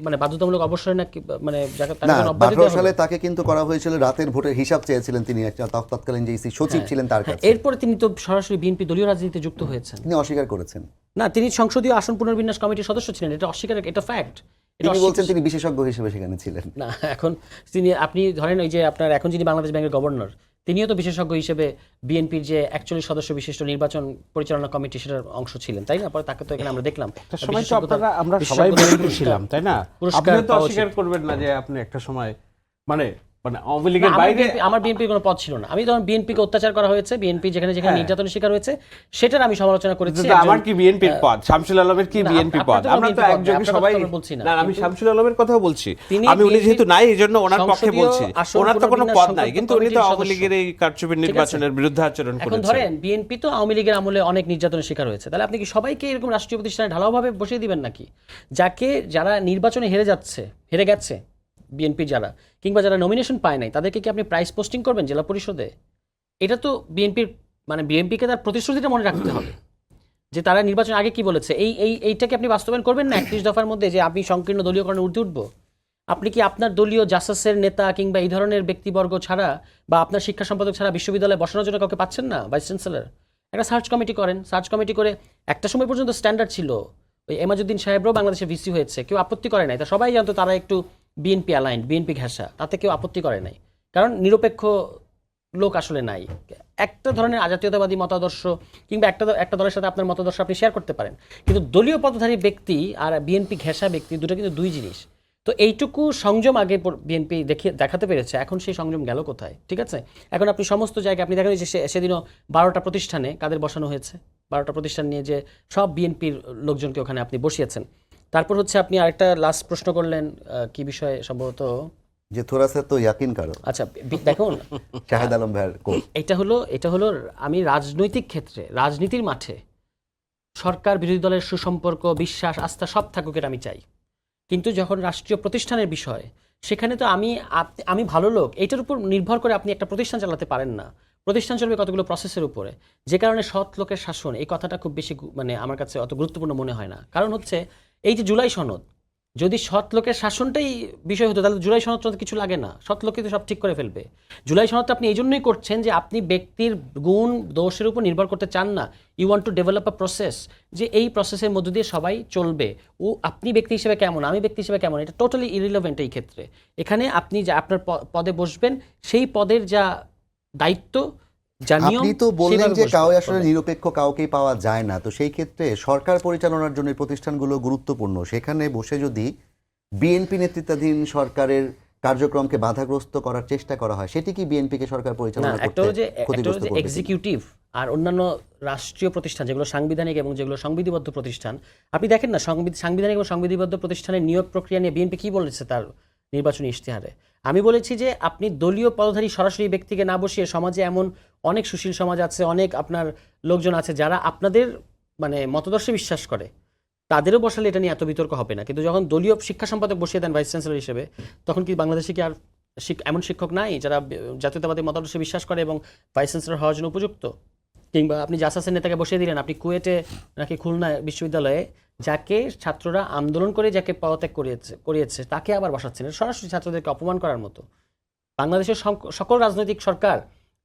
মানে বাধ্যতামূলক অবসরে না মানে যাকে তাকে
না,
যখন অব্যাহতি
18
দেওয়া হলো,
সালে তাকে কিন্তু করা হয়েছিল, রাতের ভোটের হিসাব চেয়েছিলেন তিনি, একটা তৎকালীন যে ইসি সচিব ছিলেন তার কাছে।
এরপরে তিনি তো সরাসরি বিএনপি দলীয় রাজনীতিতে যুক্ত হয়েছেন।
তিনি অস্বীকার করেছেন।
না, তিনি সংসদীয় আসন পুনর্বিন্যাস কমিটির সদস্য ছিলেন, এটা অস্বীকার, এটা ফ্যাক্ট।
তিনি বলছেন তিনি বিশেষজ্ঞ হিসেবে সেখানে ছিলেন।
না, এখন তিনি, আপনি ধরেন ওই যে আপনার এখন যিনি বাংলাদেশ ব্যাংকের গভর্নর, তিনিও তো বিশেষজ্ঞ হিসেবে বিএনপির যে 41 সদস্য বিশিষ্ট নির্বাচন পরিচালনা কমিটি সেটার অংশ ছিলেন, তাই না? পরে তাকে তো এখানে আমরা দেখলাম
একটা সময় তো আমরা সবাই বিএনপি ছিলাম, তাই না? আপনিও তো অস্বীকার করবেন না যে আপনি একটা সময় মানে আওয়ামী লীগের বাইরে।
আমার বিএনপির কোনো পদ ছিল না। আমি যখন বিএনপিকে অত্যাচার করা হয়েছে, বিএনপি যেখানে যেখানে নির্যাতনের শিকার হয়েছে, সেটার আমি সমালোচনা করেছি।
আমার কি বিএনপির পদ, শামসুল আলমের কি বিএনপি পদ? আমরা তো একযোগে সবাই বলছি না, আমি শামসুল আলমের কথা বলছি। আমি উনি যেহেতু নাই এইজন্য ওনার পক্ষে বলছি। ওনার তো কোনো পদ নাই, কিন্তু উনি তো আওয়ামী লীগের এই কারচুপির নির্বাচনের বিরুদ্ধে আচরণ করেছেন।
এখন ধরেন বিএনপি তো আওয়ামী লীগের আমলে অনেক নির্যাতনের শিকার হয়েছে, তাহলে আপনি কি সবাইকে এরকম রাষ্ট্রীয় প্রতিষ্ঠানে ঢালাওভাবে বসিয়ে দিবেন নাকি? যারা নির্বাচনে হেরে গেছে বিএনপি যারা, কিংবা যারা নমিনেশন পায় নাই, তাদেরকে কি আপনি প্রাইস পোস্টিং করবেন জেলা পরিষদে? এটা তো বিএনপিকে তার প্রতিশ্রুতিটা মনে রাখতে হবে যে তারা নির্বাচন আগে কি বলেছে, এইটাকে আপনি বাস্তবায়ন করবেন না 31 দফার মধ্যে, যে আপনি সংকীর্ণ দলীয়করণে ঊর্ধ্বে উঠবো। আপনি কি আপনার দলীয় জাসাসের নেতা কিংবা এই ধরনের ব্যক্তিবর্গ ছাড়া, বা আপনার শিক্ষা সম্পাদক ছাড়া বিশ্ববিদ্যালয়ে বসানোর জন্য কাউকে পাচ্ছেন না? ভাইস চ্যান্সেলর, একটা সার্চ কমিটি করেন। সার্চ কমিটি করে একটা সময় পর্যন্ত স্ট্যান্ডার্ড ছিল, ওই এমাজউদ্দিন সাহেবরাও বাংলাদেশে ভিসি হয়েছে, কেউ আপত্তি করে নাই। তা সবাই জানতো তারা একটু বিএনপি অ্যালাইন্ড, বিএনপি ঘেঁষা, তাতে কেউ আপত্তি করে নাই, কারণ নিরপেক্ষ লোক আসলে নাই। একটা ধরনের আজাতীয়তাবাদী মতাদর্শ কিংবা একটা দলের সাথে আপনার মতাদর্শ আপনি শেয়ার করতে পারেন, কিন্তু দলীয় পদধারী ব্যক্তি আর বিএনপি ঘেঁষা ব্যক্তি দুটো কিন্তু দুই জিনিস। তো এইটুকু সংযম আগে বিএনপি দেখাতে পেরেছে, এখন সেই সংযম গেল কোথায়? ঠিক আছে, এখন আপনি সমস্ত জায়গায় আপনি দেখেন যে সেদিনও 12টা প্রতিষ্ঠানে কাদের বসানো হয়েছে, 12টা প্রতিষ্ঠান নিয়ে যে সব বিএনপির লোকজনকে ওখানে আপনি বসিয়েছেন। তারপর হচ্ছে আপনি আরেকটা লাস্ট প্রশ্ন করলেন, কি বিষয়ে সম্ভবত,
যে থোড়া সা তো ইয়াকিন করো।
আচ্ছা দেখুন,
শাহেদ আলম ভাইয়ের কোট।
এটা হলো আমি রাজনৈতিক ক্ষেত্রে, রাজনীতির মাঠে সরকার বিরোধী দলের সুসম্পর্ক, বিশ্বাস, আস্থা সব থাকুক, এটা আমি চাই। কিন্তু যখন রাষ্ট্রীয় প্রতিষ্ঠানের বিষয়, সেখানে তো আমি ভালো লোক এইটার উপর নির্ভর করে আপনি একটা প্রতিষ্ঠান চালাতে পারেন না। প্রতিষ্ঠান চলবে কতগুলো প্রসেসের উপরে, যে কারণে সৎ লোকের শাসন এই কথাটা খুব বেশি আমার কাছে অত গুরুত্বপূর্ণ মনে হয় না। কারণ হচ্ছে এই যে জুলাই সনদ, যদি সৎ লোকের শাসনটাই বিষয় হতো তাহলে জুলাই সনদ কিছু লাগে না, সৎ লোকই তো সব ঠিক করে ফেলবে। জুলাই সনদটা আপনি এই জন্যই করছেন যে আপনি ব্যক্তির গুণ দোষের উপর নির্ভর করতে চান না। You want to develop a process, যে এই প্রসেসের মধ্য দিয়ে সবাই চলবে। আপনি ব্যক্তি হিসেবে কেমন, আমি ব্যক্তি হিসেবে কেমন, এটা টোটালি ইরিলেভেন্ট এই ক্ষেত্রে। এখানে আপনি যা আপনার পদে বসবেন, সেই পদের যা দায়িত্ব,
আপনি তো বললেন যে কাউকে আসলে নিরপেক্ষ কাউকেই পাওয়া যায় না, তো সেই ক্ষেত্রে সরকার পরিচালনার জন্য প্রতিষ্ঠানগুলো গুরুত্বপূর্ণ। সেখানে বসে যদি বিএনপি নেতৃত্বাধীন সরকারের কার্যক্রমকে বাধাগ্রস্ত করার চেষ্টা করা হয়, সেটি কি বিএনপিকে সরকার পরিচালনা করতে ক্ষতিগ্রস্ত করবে?
এক্সিকিউটিভ আর অন্যান্য রাষ্ট্রীয় প্রতিষ্ঠান যেগুলো সাংবিধানিক এবং যেগুলো সংবিধিবদ্ধ প্রতিষ্ঠান, আপনি দেখেন না সাংবিধানিক এবং সংবিধিবদ্ধ প্রতিষ্ঠানের নিয়োগ প্রক্রিয়া নিয়ে বিএনপি কি বলেছে তার নির্বাচনী ইশতেহারে। আমি বলেছি যে আপনি দলীয় পদধারী সরাসরি ব্যক্তিকে না বসিয়ে, সমাজে এমন অনেক সুশীল সমাজ আছে, অনেক আপনার লোকজন আছে যারা আপনাদের মতদর্শে বিশ্বাস করে, তাদেরও বসালে এটা নিয়ে এত বিতর্ক হবে না। কিন্তু যখন দলীয় শিক্ষা সম্পাদক বসিয়ে দেন ভাইস চ্যান্সেলর হিসেবে, তখন কি বাংলাদেশে কি আর এমন শিক্ষক নাই যারা জাতীয়তাবাদী মতাদর্শে বিশ্বাস করে এবং ভাইস চ্যান্সেলর হওয়ার জন্য উপযুক্ত? কিংবা আপনি জাসাসের নেতাকে বসিয়ে দিলেন, আপনি কুয়েটে নাকি খুলনা বিশ্ববিদ্যালয়ে যাকে ছাত্ররা আন্দোলন করে যাকে পদত্যাগ করিয়েছে তাকে আবার বসাচ্ছেন। এটা সরাসরি ছাত্রদেরকে অপমান করার মতো। বাংলাদেশের সকল রাজনৈতিক সরকার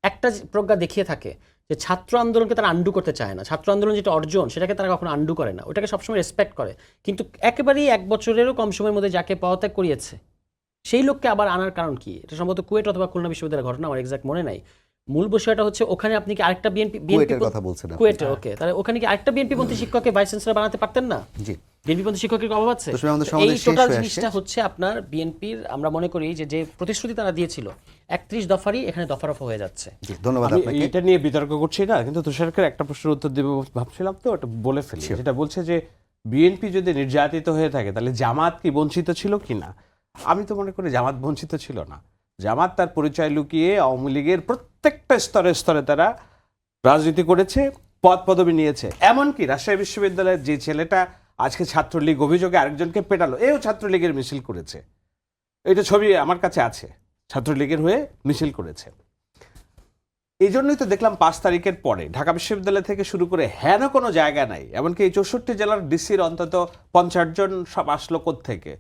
একটা প্রজ্ঞা দেখিয়ে থাকে যে ছাত্র আন্দোলনকে তারা আন্ডু করতে চায় না। ছাত্র আন্দোলন যেটা অর্জন সেটাকে তারা কখনো আন্ডু করে না, ওটাকে সবসময় রেসপেক্ট করে। কিন্তু একেবারেই 1 বছরেরও কম সময়ের মধ্যে যাকে পদত্যাগ করিয়েছে সেই লোককে আবার আনার কারণ কি? এটা সম্ভবত কুয়েট অথবা খুলনা বিশ্ববিদ্যালয়ের ঘটনা, আমার এক্সাক্ট মনে নাই। মূল বিষয়টা হচ্ছে ওখানে আপনি কি আরেকটা
কুয়েটের কথা বলছেন আপনি।
কুয়েটে, ওকে, তাহলে ওখানে কি আরেকটা বিএনপিপন্থী শিক্ষককে ভাইস চ্যান্সেলর বানাতে পারতেন না?
জি,
বিএনপিপন্থী শিক্ষকের কি অভাব আছে?
তো আমাদের
এই
সমাবেশ শেষ
টোটাল
হয়ে
জিনিসটা
আসছে।
হচ্ছে আপনার বিএনপির, আমরা মনে করি যে প্রতিশ্রুতি তারা দিয়েছিল 31 দফারই এখানে দফারফা হয়ে যাচ্ছে।
জি, ধন্যবাদ
আমি
আপনাকে।
এটা নিয়ে বিতর্ক করছি না, কিন্তু তুষারকের একটা প্রশ্নের উত্তর দেবো ভাবছিলাম, তো ওটা বলে ফেলি।
Sure.
যেটা বলছে যে বিএনপি যদি নির্যাতিত হয়ে থাকে তাহলে জামাত কি বঞ্চিত ছিল কিনা? আমি তো মনে করি জামাত বঞ্চিত ছিল না। জামাত তার পরিচয় লুকিয়ে আওয়ামী লীগের প্রত্যেকটা স্তরে স্তরে তারা রাজনীতি করেছে, পদ পদবি নিয়েছে। এমনকি রাজশাহী বিশ্ববিদ্যালয়ের যে ছেলেটা আজকে ছাত্রলীগ অভিযোগে আরেকজনকে পেটালো, এও ছাত্রলীগের মিছিল করেছে। এটা ছবি আমার কাছে আছে, ছাত্রলীগের হয়ে মিছিল করেছে। এই জন্যই তো দেখলাম 5 তারিখের পরে ঢাকা বিশ্ববিদ্যালয় থেকে শুরু করে হেন কোনো জায়গা নাই। এমনকি এই 64 জেলার ডিসির অন্তত 50 জন সব আসলো থেকে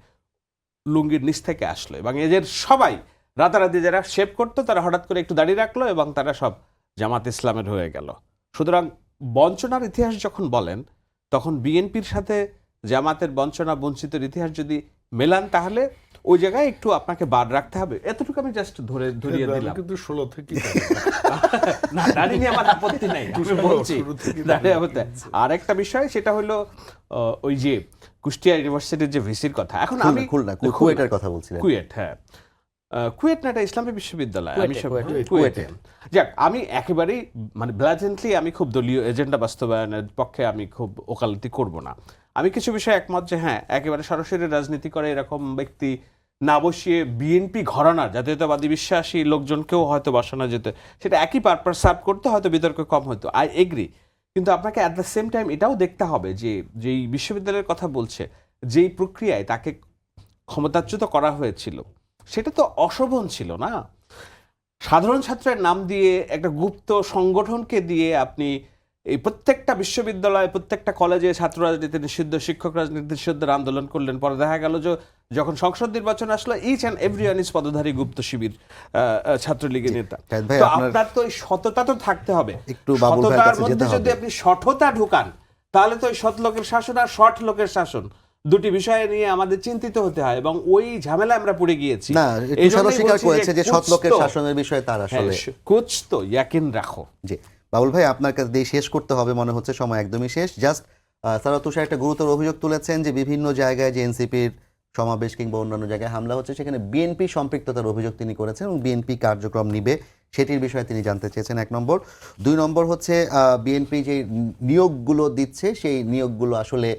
লুঙ্গির নিচ থেকে আসলো, এবং এদের সবাই রাতারাতি যারা শেভ করতো তারা হঠাৎ করে একটু দাঁড়িয়ে রাখলো এবং তারা সব জামাত ইসলামের হয়ে গেল। সুতরাং বঞ্চনার ইতিহাস যখন বলেন তখন বিএনপির সাথে জামাতের বঞ্চনা বঞ্চিতের ইতিহাস যদি মেলান তাহলে ওই জায়গায় একটু আপনাকে বাদ রাখতে হবে। এতটুকু আমি জাস্ট ধরিয়ে দিলাম।
কিন্তু 16 থেকে
না, দাঁড়িয়ে নিয়ে আমার আপত্তি নাই, আমি বলছি দাঁড়িয়ে আপত্তি। আর একটা বিষয় সেটা হলো ওই যে কুষ্টিয়া ইউনিভার্সিটির যে ভিসির কথা, এখন আমি
কুয়েটের কথা বলছিলেন।
কুয়েট, হ্যাঁ, কুয়েট না, এটা ইসলামী বিশ্ববিদ্যালয়। আমি
কুয়েটে।
যাক, আমি একেবারেই মানে ব্লাজেন্টলি আমি খুব দলীয় এজেন্ডা বাস্তবায়নের পক্ষে আমি খুব ওকালতি করব না। আমি কিছু বিষয় একমত যে হ্যাঁ, একেবারে সরাসরি রাজনীতি করে এরকম ব্যক্তি না বসিয়ে বিএনপি ঘরানার জাতীয়তাবাদী বিশ্বাসী লোকজনকেও হয়তো বসানো যেত, সেটা একই পারপাস সার্ভ করতে হয়তো বিতর্ক কম হতো, আই এগ্রি। কিন্তু আপনাকে অ্যাট দ্য সেম টাইম এটাও দেখতে হবে যে যেই বিশ্ববিদ্যালয়ের কথা বলছে, যেই প্রক্রিয়ায় তাকে ক্ষমতাচ্যুত করা হয়েছিল সেটা তো অশোভন ছিল না। সাধারণ ছাত্রের নাম দিয়ে একটা গুপ্ত সংগঠনকে দিয়ে আপনি এই প্রত্যেকটা বিশ্ববিদ্যালয়, প্রত্যেকটা কলেজে ছাত্র রাজনীতি নিষিদ্ধ, শিক্ষক রাজনীতি নিষিদ্ধের আন্দোলন করলেন। পরে দেখা গেল যে যখন সংসদ নির্বাচন আসলো, ইচ অ্যান্ড এভরিওয়ান ইজ পদধারী গুপ্ত শিবির ছাত্রলীগের নেতা। তো আপনার তো এই সততা তো থাকতে হবে। সততার মধ্যে যদি আপনি সঠতা ঢুকান তাহলে তো ওই সৎ লোকের শাসন আর শঠ লোকের শাসন দুটি বিষয় নিয়ে আমাদের চিন্তিত হতে হয়, এবং ওই ঝামেলা আমরা পড়ে গিয়েছি।
না, এই জন্য স্বীকার করেছে যে সৎ লোকের শাসনের বিষয়ে তার আসলে
কুছ তো ইয়াকিন রাখো।
জি, বাবুল ভাই, আপনার কাছে দিয়ে শেষ করতে হবে মনে হচ্ছে, সময় একদমই শেষ। জাস্ট স্যার তুষার একটা গুরুতর অভিযোগ তুলেছেন যে বিভিন্ন জায়গায় যে এনসিপির সমাবেশ কিংবা অন্যান্য জায়গায় হামলা হচ্ছে, সেখানে বিএনপি সম্পৃক্ততার অভিযোগ তিনি করেছেন এবং বিএনপি কার্যক্রম নিবে সেটির বিষয়ে তিনি জানতে চেয়েছেন, 1 নম্বর। 2 নম্বর হচ্ছে বিএনপি যে নিয়োগগুলো দিচ্ছে সেই নিয়োগগুলো আসলে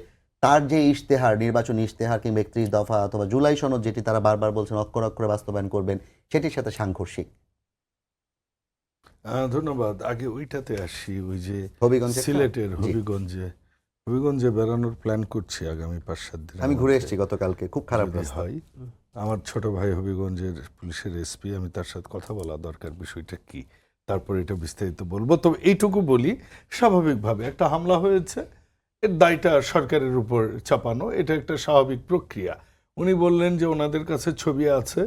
তার যে ইশতেহার, নির্বাচনী ইশতেহার কিংবা 31 দফা অথবা জুলাই সনদ যেটি তারা বারবার বলছেন অক্ষরে অক্ষরে বাস্তবায়ন করবেন, সেটির সাথে সাংঘর্ষিক।
ধন্যবাদ। আগে ওইটাতে আসি, ওই যে
হবিগঞ্জে,
সিলেটের হবিগঞ্জে বেড়ানোর প্ল্যান করছি আগামী 5-7 দিন।
আমি ঘুরে এসেছি গতকালকে, খুব খারাপ রাস্তা।
হয় আমার ছোট ভাই হবিগঞ্জের পুলিশের এসপি, আমি তার সাথে কথা বলা দরকার বিষয়টা কি, তারপর এটা বিস্তারিত বলবো। তবে এইটুকু বলি, স্বাভাবিকভাবে একটা হামলা হয়েছে, এর দায়টা সরকারের উপর চাপানো, এটা একটা স্বাভাবিক প্রক্রিয়া। উনি বললেন যে ওনাদের কাছে ছবি আছে,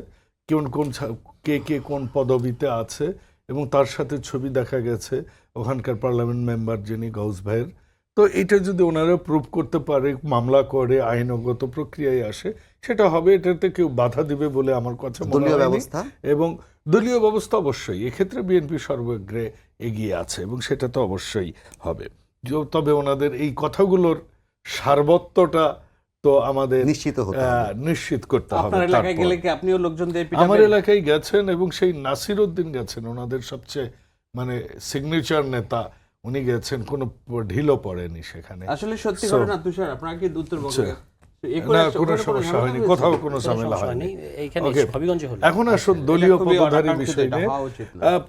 কে কোন পদবিতে আছে, এবং তার সাথে ছবি দেখা গেছে ওখানকার পার্লামেন্ট মেম্বার যিনি গৌস ভাইয়ের। তো এটা যদি ওনারা প্রুভ করতে পারে, মামলা করে আইনগত প্রক্রিয়ায় আসে, সেটা হবে। এটাতে কেউ বাধা দিবে বলে আমার কথা মনে হয় না। এবং দলীয় ব্যবস্থা অবশ্যই এক্ষেত্রে বিএনপি সর্বগ্রে এগিয়ে আছে, এবং সেটা তো অবশ্যই হবে। তবে ওনাদের এই কথাগুলোর সারবত্বটা তো আমাদের নিশ্চিত করতে হবে।
আপনার এলাকায় গেলে কি আপনিও লোকজন দিয়ে পিটাবেন?
আমার এলাকায় গেছেন, এবং সেই নাসির উদ্দিন গেছেন, ওনাদের সবচেয়ে মানে সিগনেচার নেতা, উনি গেছেন, কোনো ঢিলও পড়েনি সেখানে।
আসলে সত্যি করে না তুষার, আপনারা কি উত্তরবঙ্গে
না কোনো সমস্যা হয়নি, কোথাও কোনো ঝামেলা হয়নি। এখন আসুন দলীয় পদধারী বিষয় নিয়ে।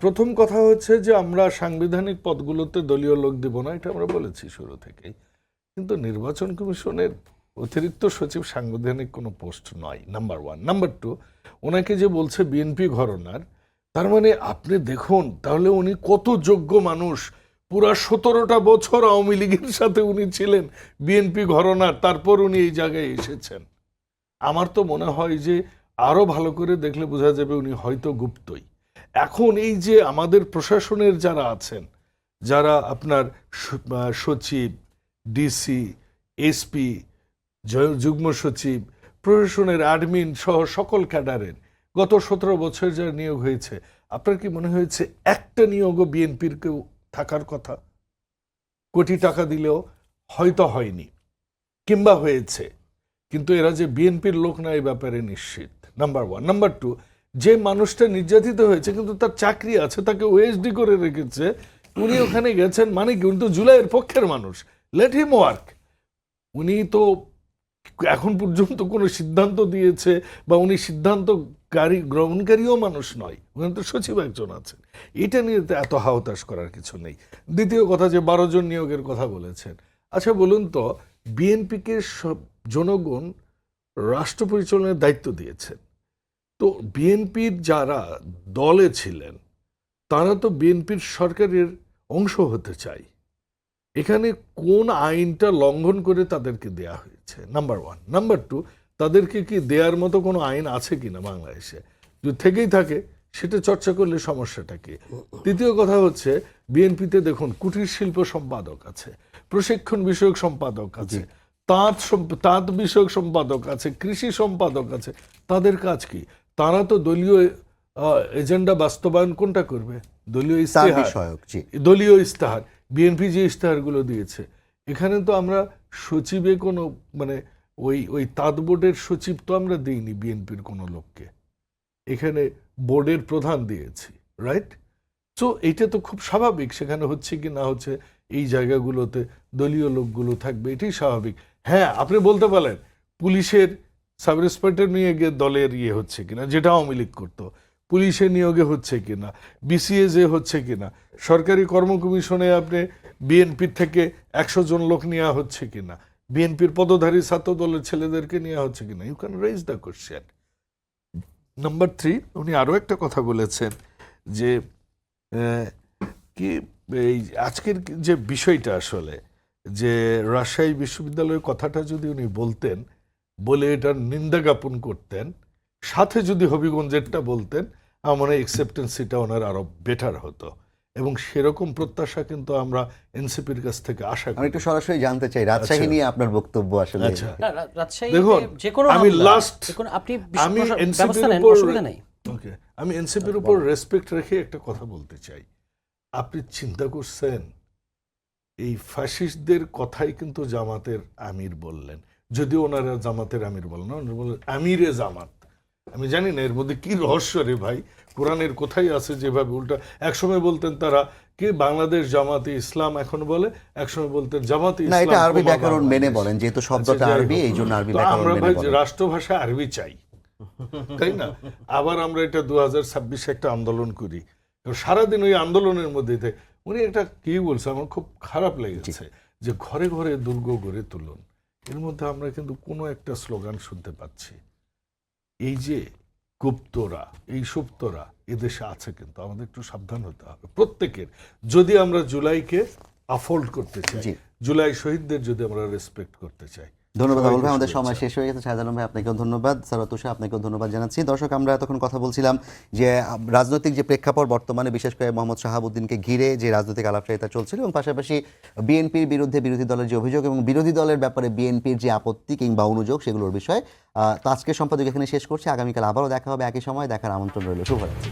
প্রথম কথা হচ্ছে যে আমরা সাংবিধানিক পদগুলোতে দলীয় লোক দিব না, এটা আমরা বলেছি শুরু থেকেই। কিন্তু নির্বাচন কমিশনের অতিরিক্ত সচিব সাংবিধানিক কোনো পোস্ট নয়, নাম্বার ওয়ান। নাম্বার টু, ওনাকে যে বলছে বিএনপি ঘরানার, তার মানে আপনি দেখুন তাহলে উনি কত যোগ্য মানুষ। পুরা 17টা বছর আওয়ামী লীগের সাথে উনি ছিলেন বিএনপি ঘরানার, তারপর উনি এই জায়গায় এসেছেন। আমার তো মনে হয় যে আরো ভালো করে দেখলে বোঝা যাবে উনি হয়তো গুপ্তই। এখন এই যে আমাদের প্রশাসনের যারা আছেন, যারা আপনার সচিব, ডিসি, এসপি, যুগ্ম সচিব, প্রশাসনের অ্যাডমিন সহ সকল ক্যাডারের গত 17 বছর যারা নিয়োগ হয়েছে, আপনার কি মনে হয়েছে একটা নিয়োগও বিএনপির কেউ থাকার কথা? কোটি টাকা দিলেও হয়তো হয়নি, কিংবা হয়েছে, কিন্তু এরা যে বিএনপির লোক না এই ব্যাপারে নিশ্চিত, নাম্বার ওয়ান। নাম্বার টু, যে মানুষটা নির্যাতিত হয়েছে কিন্তু তার চাকরি আছে, তাকে ওএসডি করে রেখেছে, উনি ওখানে গেছেন, মানে কি উনি তো জুলাইয়ের পক্ষের মানুষ, লেট হিম ওয়ার্ক। উনি তো এখন পর্যন্ত কোনো সিদ্ধান্ত দিয়েছে বা উনি গ্রহণকারীও মানুষ নয়, ওখানে তো সচিব একজন আছেন। এটা নিয়ে তো এত হাওতাশ করার কিছু নেই। দ্বিতীয় কথা, যে 12 জন নিয়োগের কথা বলেছেন, আচ্ছা বলুন তো, বিএনপিকে সব জনগণ রাষ্ট্র পরিচালনার দায়িত্ব দিয়েছেন, তো বিএনপির যারা দলে ছিলেন তারা তো বিএনপির সরকারের অংশ হতে চায়। এখানে কোন আইনটা লঙ্ঘন করে তাদেরকে দেয়া হয়েছে, নাম্বার ওয়ান। নাম্বার টু, তাদেরকে কি দেওয়ার মতো কোনো আইন আছে কিনা বাংলাদেশে? যদি থেকেই থাকে সেটা চর্চা করলে সমস্যাটা কি? তৃতীয় কথা হচ্ছে, বিএনপিতে দেখুন কুটির শিল্প সম্পাদক আছে, প্রশিক্ষণ বিষয়ক সম্পাদক আছে, তাঁত বিষয়ক সম্পাদক আছে, কৃষি সম্পাদক আছে। তাদের কাজ কি? তারা তো দলীয় এজেন্ডা বাস্তবায়ন কোনটা করবে? দলীয় ইস্তেহার। বিএনপি যে ইস্তেহারগুলো দিয়েছে, এখানে তো আমরা সচিবে কোনো মানে ওই তাঁত বোর্ডের সচিব তো আমরা দিইনি বিএনপির কোনো লোককে, এখানে বোর্ডের প্রধান দিয়েছি, রাইট? সো এইটা তো খুব স্বাভাবিক। সেখানে হচ্ছে কি না হচ্ছে, এই জায়গাগুলোতে দলীয় লোকগুলো থাকবে, এটাই স্বাভাবিক। হ্যাঁ, আপনি বলতে পারেন পুলিশের সাব ইন্সপেক্টর নিয়ে গিয়ে দলের ইয়ে হচ্ছে কিনা, যেটা আওয়ামী লীগ করতো, পুলিশের নিয়োগে হচ্ছে কিনা, বিসিএসে হচ্ছে কিনা, সরকারি কর্ম কমিশনে আপনি বিএনপির থেকে 100 জন লোক নেওয়া হচ্ছে কিনা, বিএনপির পদধারী ছাত্র দলের ছেলেদেরকে নেওয়া হচ্ছে কিনা, you can raise the question. Number 3, উনি আরো একটা কথা বলেছেন যে কি এই আজকের যে বিষয়টা আসলে, যে রাজশাহী বিশ্ববিদ্যালয়ের কথাটা যদি উনি বলতেন, বলে এটার নিন্দা জ্ঞাপন করতেন, সাথে যদি হবিগঞ্জেরটা বলতেন, আমার মনে হয় অ্যাকসেপ্টেন্সিটা ওনার আরো বেটার হতো। এবং সেরকম প্রত্যাশা কিন্তু আমরা এনসিপির কাছ থেকে আশা
আমি
করি।
একটু সরাসরি জানতে চাই রাজশাহী নিয়ে আপনার বক্তব্য আসলে।
আচ্ছা,
দেখুন,
আমি এনসিপির উপর রেসপেক্ট রেখে একটা কথা বলতে চাই। আপনি চিন্তা করছেন, এই ফ্যাসিস্টদের কথাই কিন্তু জামাতের আমির বললেন, যদিও ওনারা জামাতের আমির বলেন না, ওনারা বললেন আমিরে জামাত। আমি জানি না এর মধ্যে কি রহস্য রে ভাই, কোরআনের কোথায় আছে যেভাবে উল্টা। একসময় বলতেন তারা কি বাংলাদেশ জামাতে ইসলাম এখন বলে, একসময় বলতেন জামাতে
না,
ইসলাম।
এটা আরবি ব্যাকরণ মেনে বলেন, যেহেতু শব্দটা আরবি, এই জন্য আরবি ব্যাকরণ
আমরা
মেনে
ভাই
বলেন।
রাষ্ট্রভাষা আরবি চাই, তাই না? আবার আমরা এটা 2026 একটা আন্দোলন করি, সারাদিন ওই আন্দোলনের মধ্যে উনি একটা কি বলছে, আমার খুব খারাপ লেগেছে, যে ঘরে ঘরে দুর্গ গড়ে তুলুন। এর মধ্যে আমরা কিন্তু কোনো একটা স্লোগান শুনতে পাচ্ছি। এই যে গুপ্তরা, এই সুপ্তরা এদেশে আছে, কিন্তু আমাদের একটু সাবধান হতে হবে প্রত্যেকের, যদি আমরা জুলাইকে আফোল্ড করতে চাই, জুলাই শহীদদের যদি আমরা রেসপেক্ট করতে চাই।
ধন্যবাদ আবুল ভাই, আমাদের সময় শেষ হয়ে গেছে। শাহেদ আলম ভাই, আপনাকেও ধন্যবাদ। সারাতুষা, আপনাকেও ধন্যবাদ জানাচ্ছি। দর্শক, আমরা এতক্ষণ কথা বলছিলাম যে রাজনৈতিক যে প্রেক্ষাপট বর্তমানে, বিশেষ করে মোহাম্মদ শাহাবুদ্দিনকে ঘিরে যে রাজনৈতিক আলাপচারিতা চলছিল, এবং পাশাপাশি বিএনপির বিরুদ্ধে বিরোধী দলের যে অভিযোগ এবং বিরোধী দলের ব্যাপারে বিএনপির যে আপত্তি কিংবা অনুযোগ, সেগুলোর বিষয়ে তো আজকের সম্পাদক এখানে শেষ করছি। আগামীকাল আবারও দেখা হবে একই সময়, দেখার আমন্ত্রণ রইল। শুভরাত্রি।